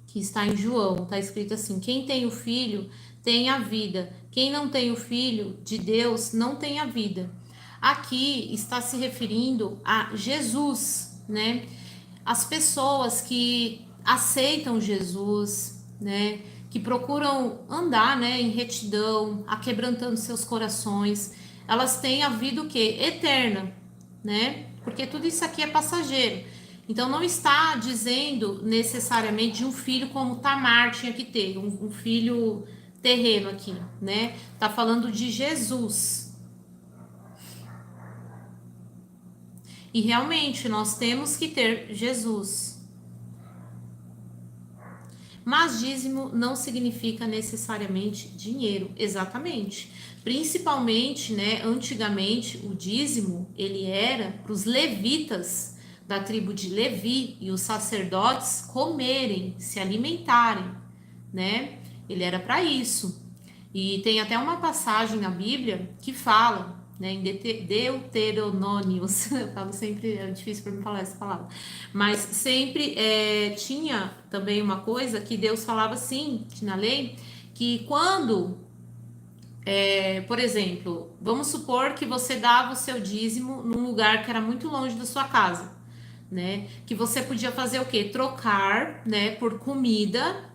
que está em João, tá escrito assim: quem tem o filho tem a vida, quem não tem o filho de Deus não tem a vida. Aqui está se referindo a Jesus, né? As pessoas que aceitam Jesus, né, que procuram andar, né, em retidão, aquebrantando seus corações, elas têm a vida o quê? Eterna, né? Porque tudo isso aqui é passageiro. Então não está dizendo necessariamente de um filho como Tamar tinha que ter, um filho terreno aqui, né? Tá falando de Jesus. E realmente nós temos que ter Jesus. Mas dízimo não significa necessariamente dinheiro, exatamente. Principalmente, né, antigamente, o dízimo, ele era para os levitas da tribo de Levi e os sacerdotes comerem, se alimentarem, né? Ele era para isso. E tem até uma passagem na Bíblia que fala, né, em Deuteronômios, eu falo sempre, é difícil para mim falar essa palavra, mas sempre tinha também uma coisa que Deus falava assim, na lei, que quando, por exemplo, vamos supor que você dava o seu dízimo num lugar que era muito longe da sua casa, né, que você podia fazer o quê? Trocar, né, por comida,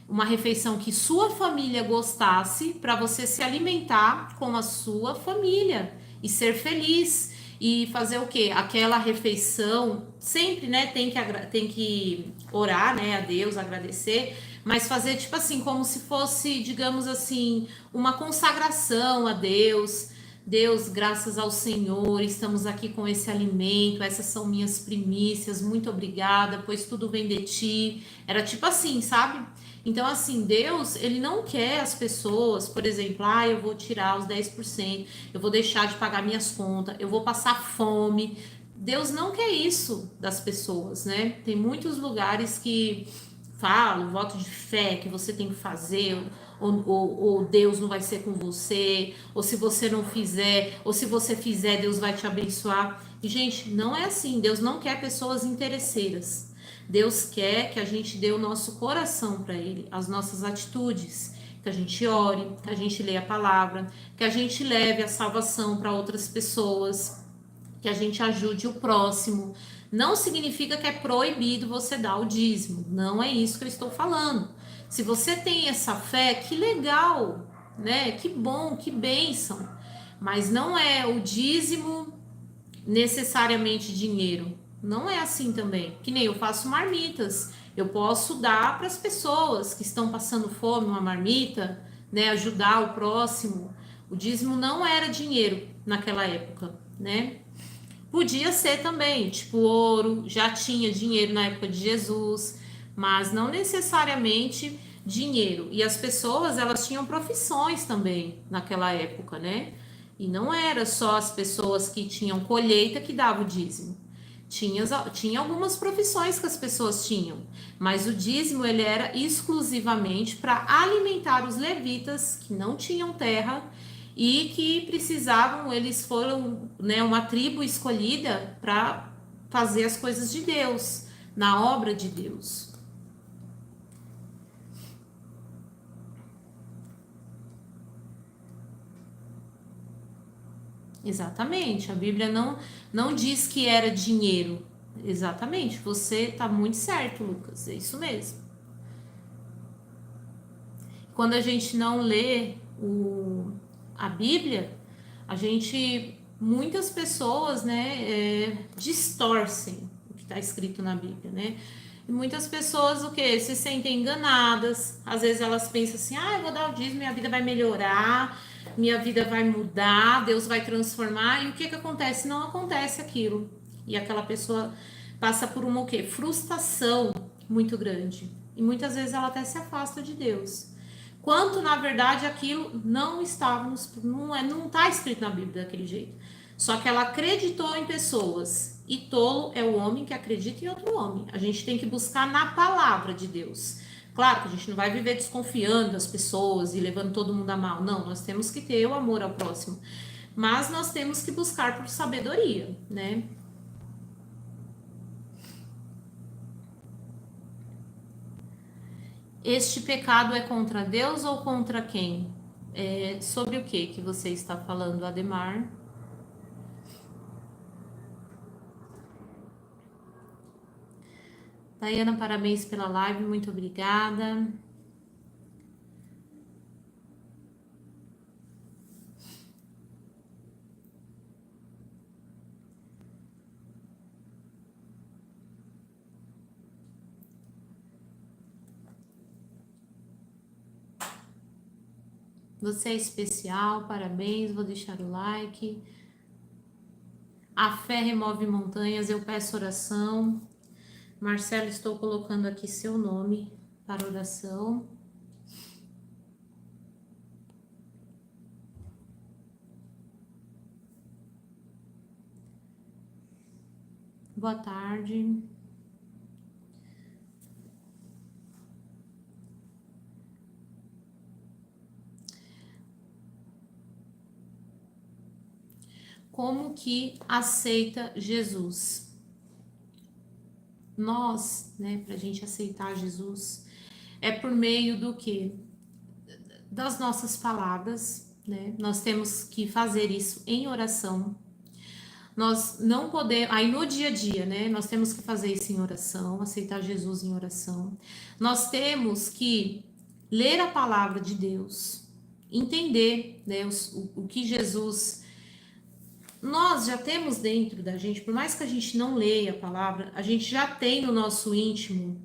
uma refeição que sua família gostasse, para você se alimentar com a sua família e ser feliz. e fazer o quê? Aquela refeição, sempre, né, tem que orar, né, a Deus, agradecer, mas fazer tipo assim, como se fosse, digamos assim, uma consagração a Deus. Deus, graças ao Senhor, estamos aqui com esse alimento, essas são minhas primícias, muito obrigada, pois tudo vem de ti. Era tipo assim, sabe? Então, assim, Deus, ele não quer as pessoas, por exemplo, eu vou tirar os 10%, eu vou deixar de pagar minhas contas, eu vou passar fome. Deus não quer isso das pessoas, né? Tem muitos lugares que falam, voto de fé que você tem que fazer, ou Deus não vai ser com você, ou se você não fizer, ou se você fizer, Deus vai te abençoar. E, gente, não é assim. Deus não quer pessoas interesseiras. Deus quer que a gente dê o nosso coração para Ele, as nossas atitudes, que a gente ore, que a gente leia a palavra, que a gente leve a salvação para outras pessoas, que a gente ajude o próximo. Não significa que é proibido você dar o dízimo. Não é isso que eu estou falando. Se você tem essa fé, que legal, né? Que bom, que bênção. Mas não é o dízimo necessariamente dinheiro. Não é assim também. Que nem eu faço marmitas. Eu posso dar para as pessoas que estão passando fome uma marmita, né? Ajudar o próximo. O dízimo não era dinheiro naquela época, né? Podia ser também, tipo ouro, já tinha dinheiro na época de Jesus, mas não necessariamente dinheiro. E as pessoas, elas tinham profissões também naquela época, né? E não era só as pessoas que tinham colheita que davam o dízimo. Tinha algumas profissões que as pessoas tinham, mas o dízimo ele era exclusivamente para alimentar os levitas que não tinham terra e que precisavam, eles foram, né, uma tribo escolhida para fazer as coisas de Deus, na obra de Deus. Exatamente, a Bíblia não diz que era dinheiro. Exatamente, você está muito certo, Lucas, é isso mesmo. Quando a gente não lê a Bíblia, a gente, muitas pessoas, né, distorcem o que está escrito na Bíblia, né? E muitas pessoas, o que? Se sentem enganadas. Às vezes elas pensam assim, eu vou dar o dízimo, minha vida vai melhorar, minha vida vai mudar, Deus vai transformar. E o que que acontece? Não acontece aquilo. E aquela pessoa passa por uma o quê? Frustração muito grande. E muitas vezes ela até se afasta de Deus. Quanto na verdade aquilo não estava, não está escrito na Bíblia daquele jeito. Só que ela acreditou em pessoas. E tolo é o homem que acredita em outro homem. A gente tem que buscar na palavra de Deus. Claro que a gente não vai viver desconfiando das pessoas e levando todo mundo a mal. Não, nós temos que ter o amor ao próximo. Mas nós temos que buscar por sabedoria, né? Este pecado é contra Deus ou contra quem? Sobre o que você está falando, Ademar? Daiana, parabéns pela live, muito obrigada. Você é especial, parabéns, vou deixar o like. A fé remove montanhas, eu peço oração. Marcelo, estou colocando aqui seu nome para oração. Boa tarde. Como que aceita Jesus? Nós, né, para a gente aceitar Jesus, é por meio do que? Das nossas palavras, né? Nós temos que fazer isso em oração. Nós não podemos, aí no dia a dia, né? Nós temos que fazer isso em oração, aceitar Jesus em oração. Nós temos que ler a palavra de Deus, entender, né, o que Jesus nós já temos dentro da gente, por mais que a gente não leia a palavra, a gente já tem no nosso íntimo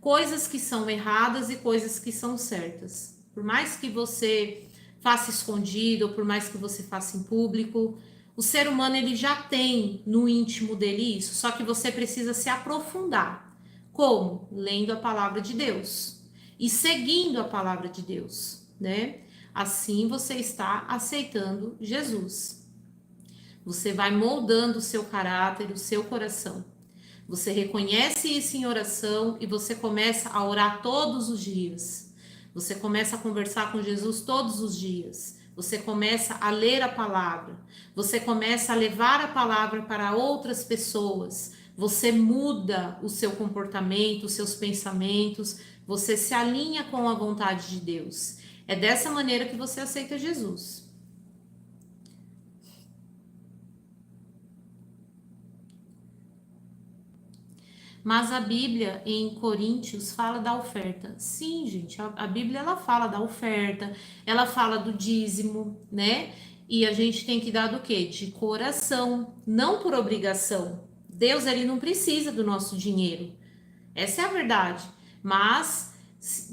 coisas que são erradas e coisas que são certas. Por mais que você faça escondido, ou por mais que você faça em público, o ser humano ele já tem no íntimo dele isso, só que você precisa se aprofundar. Como? Lendo a palavra de Deus e seguindo a palavra de Deus, né? Assim você está aceitando Jesus. Você vai moldando o seu caráter, o seu coração. Você reconhece isso em oração e você começa a orar todos os dias. Você começa a conversar com Jesus todos os dias. Você começa a ler a palavra. Você começa a levar a palavra para outras pessoas. Você muda o seu comportamento, os seus pensamentos. Você se alinha com a vontade de Deus. É dessa maneira que você aceita Jesus. Mas a Bíblia em Coríntios fala da oferta. Sim, gente, a Bíblia ela fala da oferta, ela fala do dízimo, né? E a gente tem que dar do quê? De coração, não por obrigação. Deus ele não precisa do nosso dinheiro. Essa é a verdade. Mas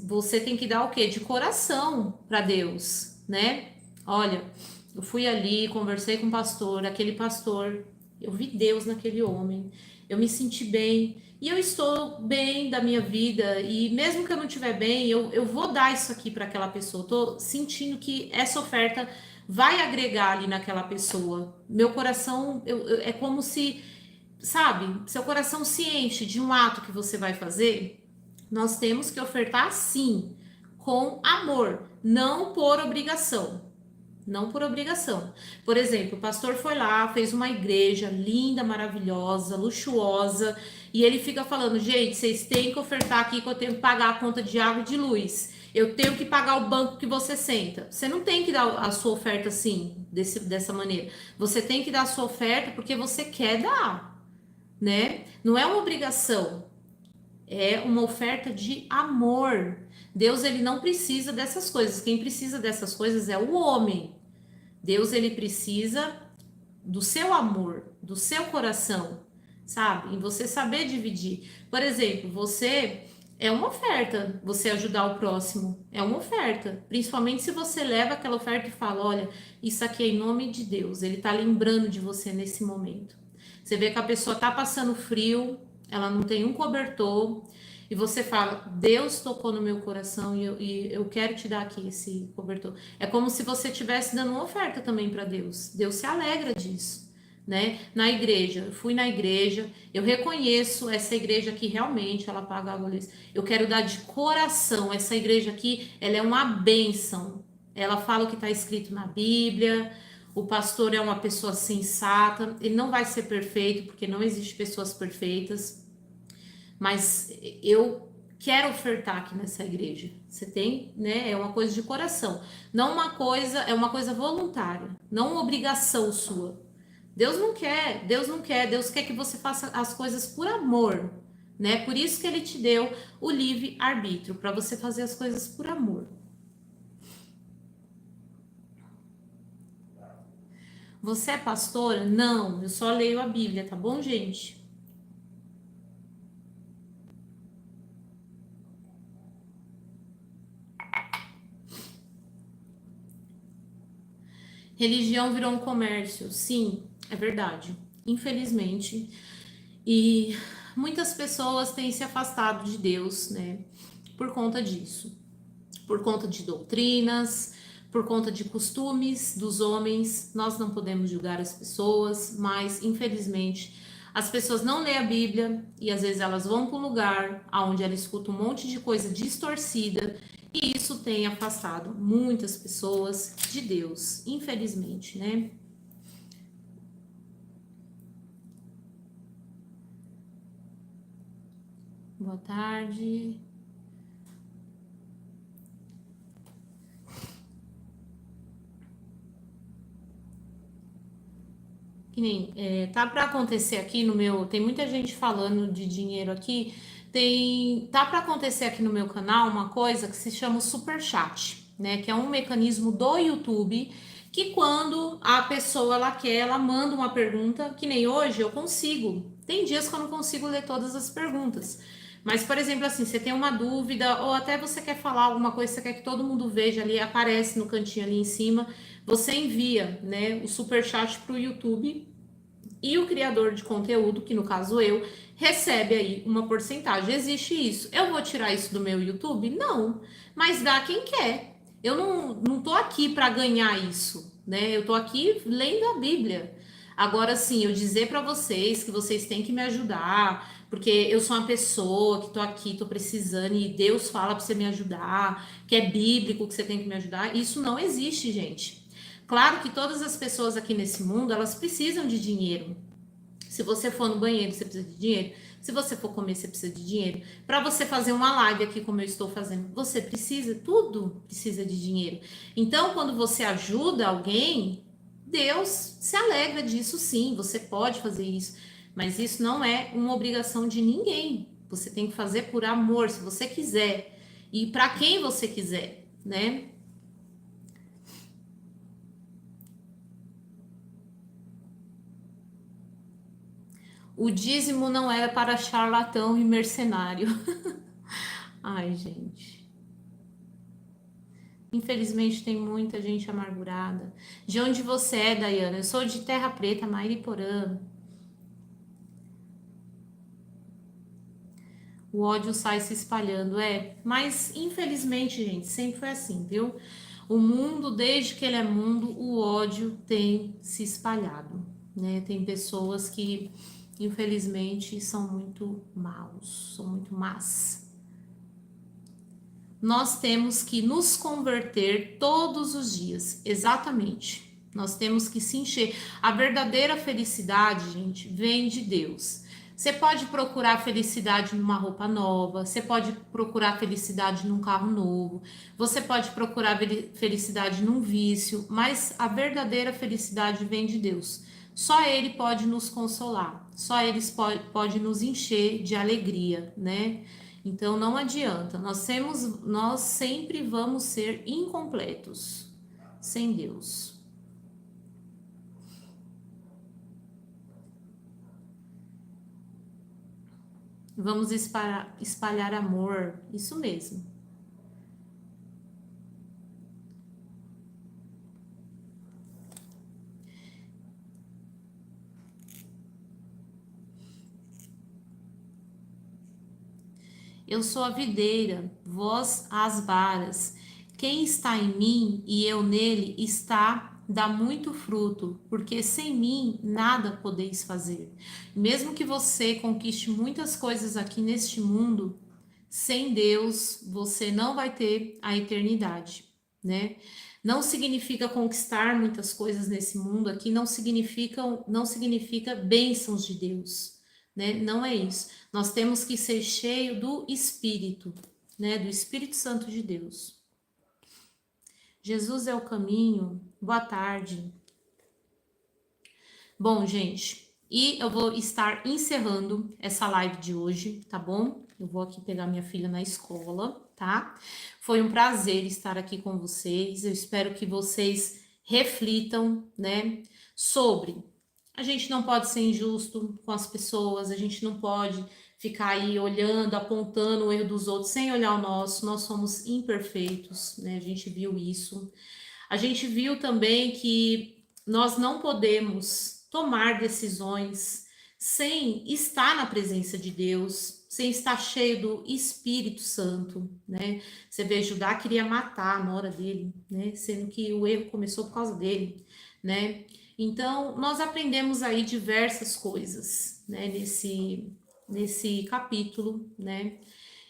você tem que dar o quê? De coração para Deus, né? Olha, eu fui ali, conversei com o pastor, aquele pastor, eu vi Deus naquele homem, eu me senti bem, e eu estou bem da minha vida, e mesmo que eu não estiver bem, eu vou dar isso aqui para aquela pessoa. Estou sentindo que essa oferta vai agregar ali naquela pessoa. Meu coração é como se, sabe, seu coração se enche de um ato que você vai fazer. Nós temos que ofertar sim, com amor, não por obrigação. Não por obrigação. Por exemplo, o pastor foi lá, fez uma igreja linda, maravilhosa, luxuosa, e ele fica falando: gente, vocês têm que ofertar aqui que eu tenho que pagar a conta de água e de luz. Eu tenho que pagar o banco que você senta. Você não tem que dar a sua oferta assim, dessa maneira. Você tem que dar a sua oferta porque você quer dar, né? Não é uma obrigação, é uma oferta de amor. Deus ele não precisa dessas coisas. Quem precisa dessas coisas é o homem. Deus ele precisa do seu amor, do seu coração, sabe? Em você saber dividir. Por exemplo, você é uma oferta, você ajudar o próximo, é uma oferta. Principalmente se você leva aquela oferta e fala: olha, isso aqui é em nome de Deus, ele tá lembrando de você nesse momento. Você vê que a pessoa tá passando frio, ela não tem um cobertor, e você fala: Deus tocou no meu coração e eu quero te dar aqui esse cobertor. É como se você estivesse dando uma oferta também para Deus. Deus se alegra disso, né? Na igreja, eu fui na igreja, eu reconheço essa igreja aqui realmente, ela paga água luz. Eu quero dar de coração. Essa igreja aqui, ela é uma bênção. Ela fala o que está escrito na Bíblia. O pastor é uma pessoa sensata. Ele não vai ser perfeito, porque não existe pessoas perfeitas, mas eu quero ofertar aqui nessa igreja. Você tem, né? É uma coisa de coração, não uma coisa, é uma coisa voluntária, não uma obrigação sua. Deus não quer, Deus não quer, Deus quer que você faça as coisas por amor, né? Por isso que ele te deu o livre arbítrio, para você fazer as coisas por amor. Você é pastora? Não, eu só leio a Bíblia, tá bom, gente? Religião virou um comércio. Sim, é verdade. Infelizmente. E muitas pessoas têm se afastado de Deus, né? Por conta disso. Por conta de doutrinas, por conta de costumes dos homens. Nós não podemos julgar as pessoas, mas infelizmente as pessoas não lêem a Bíblia e às vezes elas vão para um lugar onde elas escutam um monte de coisa distorcida e isso tem afastado muitas pessoas de Deus, infelizmente, né? Boa tarde. Que nem tá para acontecer aqui no meu, tem muita gente falando de dinheiro aqui. Tá para acontecer aqui no meu canal uma coisa que se chama super chat, né? Que é um mecanismo do YouTube que quando a pessoa ela quer, ela manda uma pergunta, que nem hoje eu consigo. Tem dias que eu não consigo ler todas as perguntas. Mas, por exemplo, assim, você tem uma dúvida, ou até você quer falar alguma coisa, você quer que todo mundo veja ali, aparece no cantinho ali em cima, você envia, né, o superchat para o YouTube e o criador de conteúdo, que no caso eu, recebe aí uma porcentagem. Existe isso. Eu vou tirar isso do meu YouTube? Não, mas dá quem quer. Eu não tô aqui para ganhar isso, né? Eu tô aqui lendo a Bíblia. Agora sim, eu dizer para vocês que vocês têm que me ajudar, porque eu sou uma pessoa que tô aqui, tô precisando e Deus fala para você me ajudar, que é bíblico que você tem que me ajudar, isso não existe, gente. Claro que todas as pessoas aqui nesse mundo, elas precisam de dinheiro. Se você for no banheiro, você precisa de dinheiro. Se você for comer, você precisa de dinheiro. Para você fazer uma live aqui, como eu estou fazendo, você precisa, tudo precisa de dinheiro. Então, quando você ajuda alguém, Deus se alegra disso sim, você pode fazer isso. Mas isso não é uma obrigação de ninguém. Você tem que fazer por amor, se você quiser. E para quem você quiser, né? O dízimo não era para charlatão e mercenário. Ai, gente. Infelizmente tem muita gente amargurada. De onde você é, Dayana? Eu sou de Terra Preta, Mairiporã. O ódio sai se espalhando, é. Mas infelizmente, gente, sempre foi assim, viu? O mundo, desde que ele é mundo, o ódio tem se espalhado, né? Tem pessoas que, infelizmente, são muito maus, são muito más. Nós temos que nos converter todos os dias, exatamente. Nós temos que se encher. A verdadeira felicidade, gente, vem de Deus. Você pode procurar felicidade numa roupa nova, você pode procurar felicidade num carro novo, você pode procurar felicidade num vício, mas a verdadeira felicidade vem de Deus. Só Ele pode nos consolar, só Ele pode nos encher de alegria, né? Então não adianta, nós sempre vamos ser incompletos sem Deus. Vamos espalhar amor, isso mesmo. Eu sou a videira, vós as varas. Quem está em mim e eu nele está, dá muito fruto, porque sem mim nada podeis fazer. Mesmo que você conquiste muitas coisas aqui neste mundo, sem Deus você não vai ter a eternidade, né? Não significa conquistar muitas coisas nesse mundo aqui, não significa bênçãos de Deus, né? Não é isso. Nós temos que ser cheio do Espírito, né? Do Espírito Santo de Deus. Jesus é o caminho. Boa tarde. Bom, gente, e eu vou estar encerrando essa live de hoje, tá bom? Eu vou aqui pegar minha filha na escola, tá? Foi um prazer estar aqui com vocês. Eu espero que vocês reflitam, né, sobre a gente não pode ser injusto com as pessoas, a gente não pode ficar aí olhando, apontando o erro dos outros sem olhar o nosso. Nós somos imperfeitos, né? A gente viu isso. A gente viu também que nós não podemos tomar decisões sem estar na presença de Deus, sem estar cheio do Espírito Santo, né? Você vê, Judá queria matar a nora dele, né? Sendo que o erro começou por causa dele, né? Então, nós aprendemos aí diversas coisas, né? Nesse capítulo, né?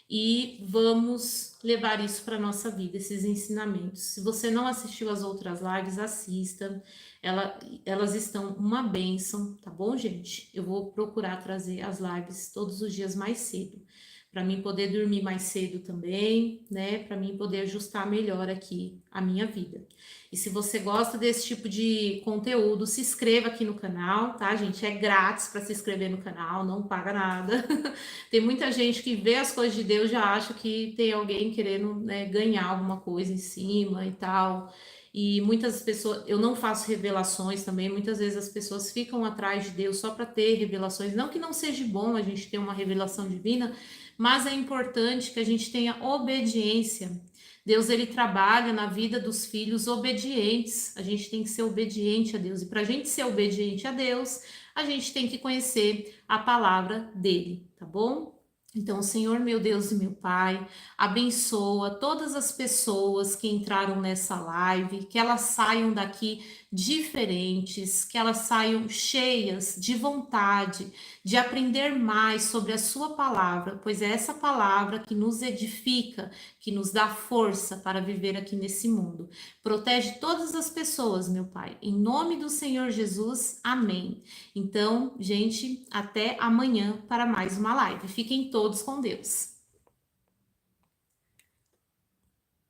E vamos levar isso para nossa vida, esses ensinamentos. Se você não assistiu as outras lives, assista. Elas estão uma bênção, tá bom, gente? Eu vou procurar trazer as lives todos os dias mais cedo, para mim poder dormir mais cedo também, né? Para mim poder ajustar melhor aqui a minha vida. E se você gosta desse tipo de conteúdo, se inscreva aqui no canal, tá, gente? É grátis para se inscrever no canal, não paga nada. Tem muita gente que vê as coisas de Deus já acha que tem alguém querendo, né, ganhar alguma coisa em cima e tal. E muitas pessoas, eu não faço revelações também, muitas vezes as pessoas ficam atrás de Deus só para ter revelações. Não que não seja bom a gente ter uma revelação divina, mas é importante que a gente tenha obediência. Deus, ele trabalha na vida dos filhos obedientes. A gente tem que ser obediente a Deus. E para a gente ser obediente a Deus, a gente tem que conhecer a palavra dele, tá bom? Então, Senhor, meu Deus e meu Pai, abençoa todas as pessoas que entraram nessa live, que elas saiam daqui diferentes, que elas saiam cheias de vontade de aprender mais sobre a Sua palavra, pois é essa palavra que nos edifica, que nos dá força para viver aqui nesse mundo. Protege todas as pessoas, meu Pai, em nome do Senhor Jesus, amém. Então, gente, até amanhã para mais uma live. Fiquem todos com Deus.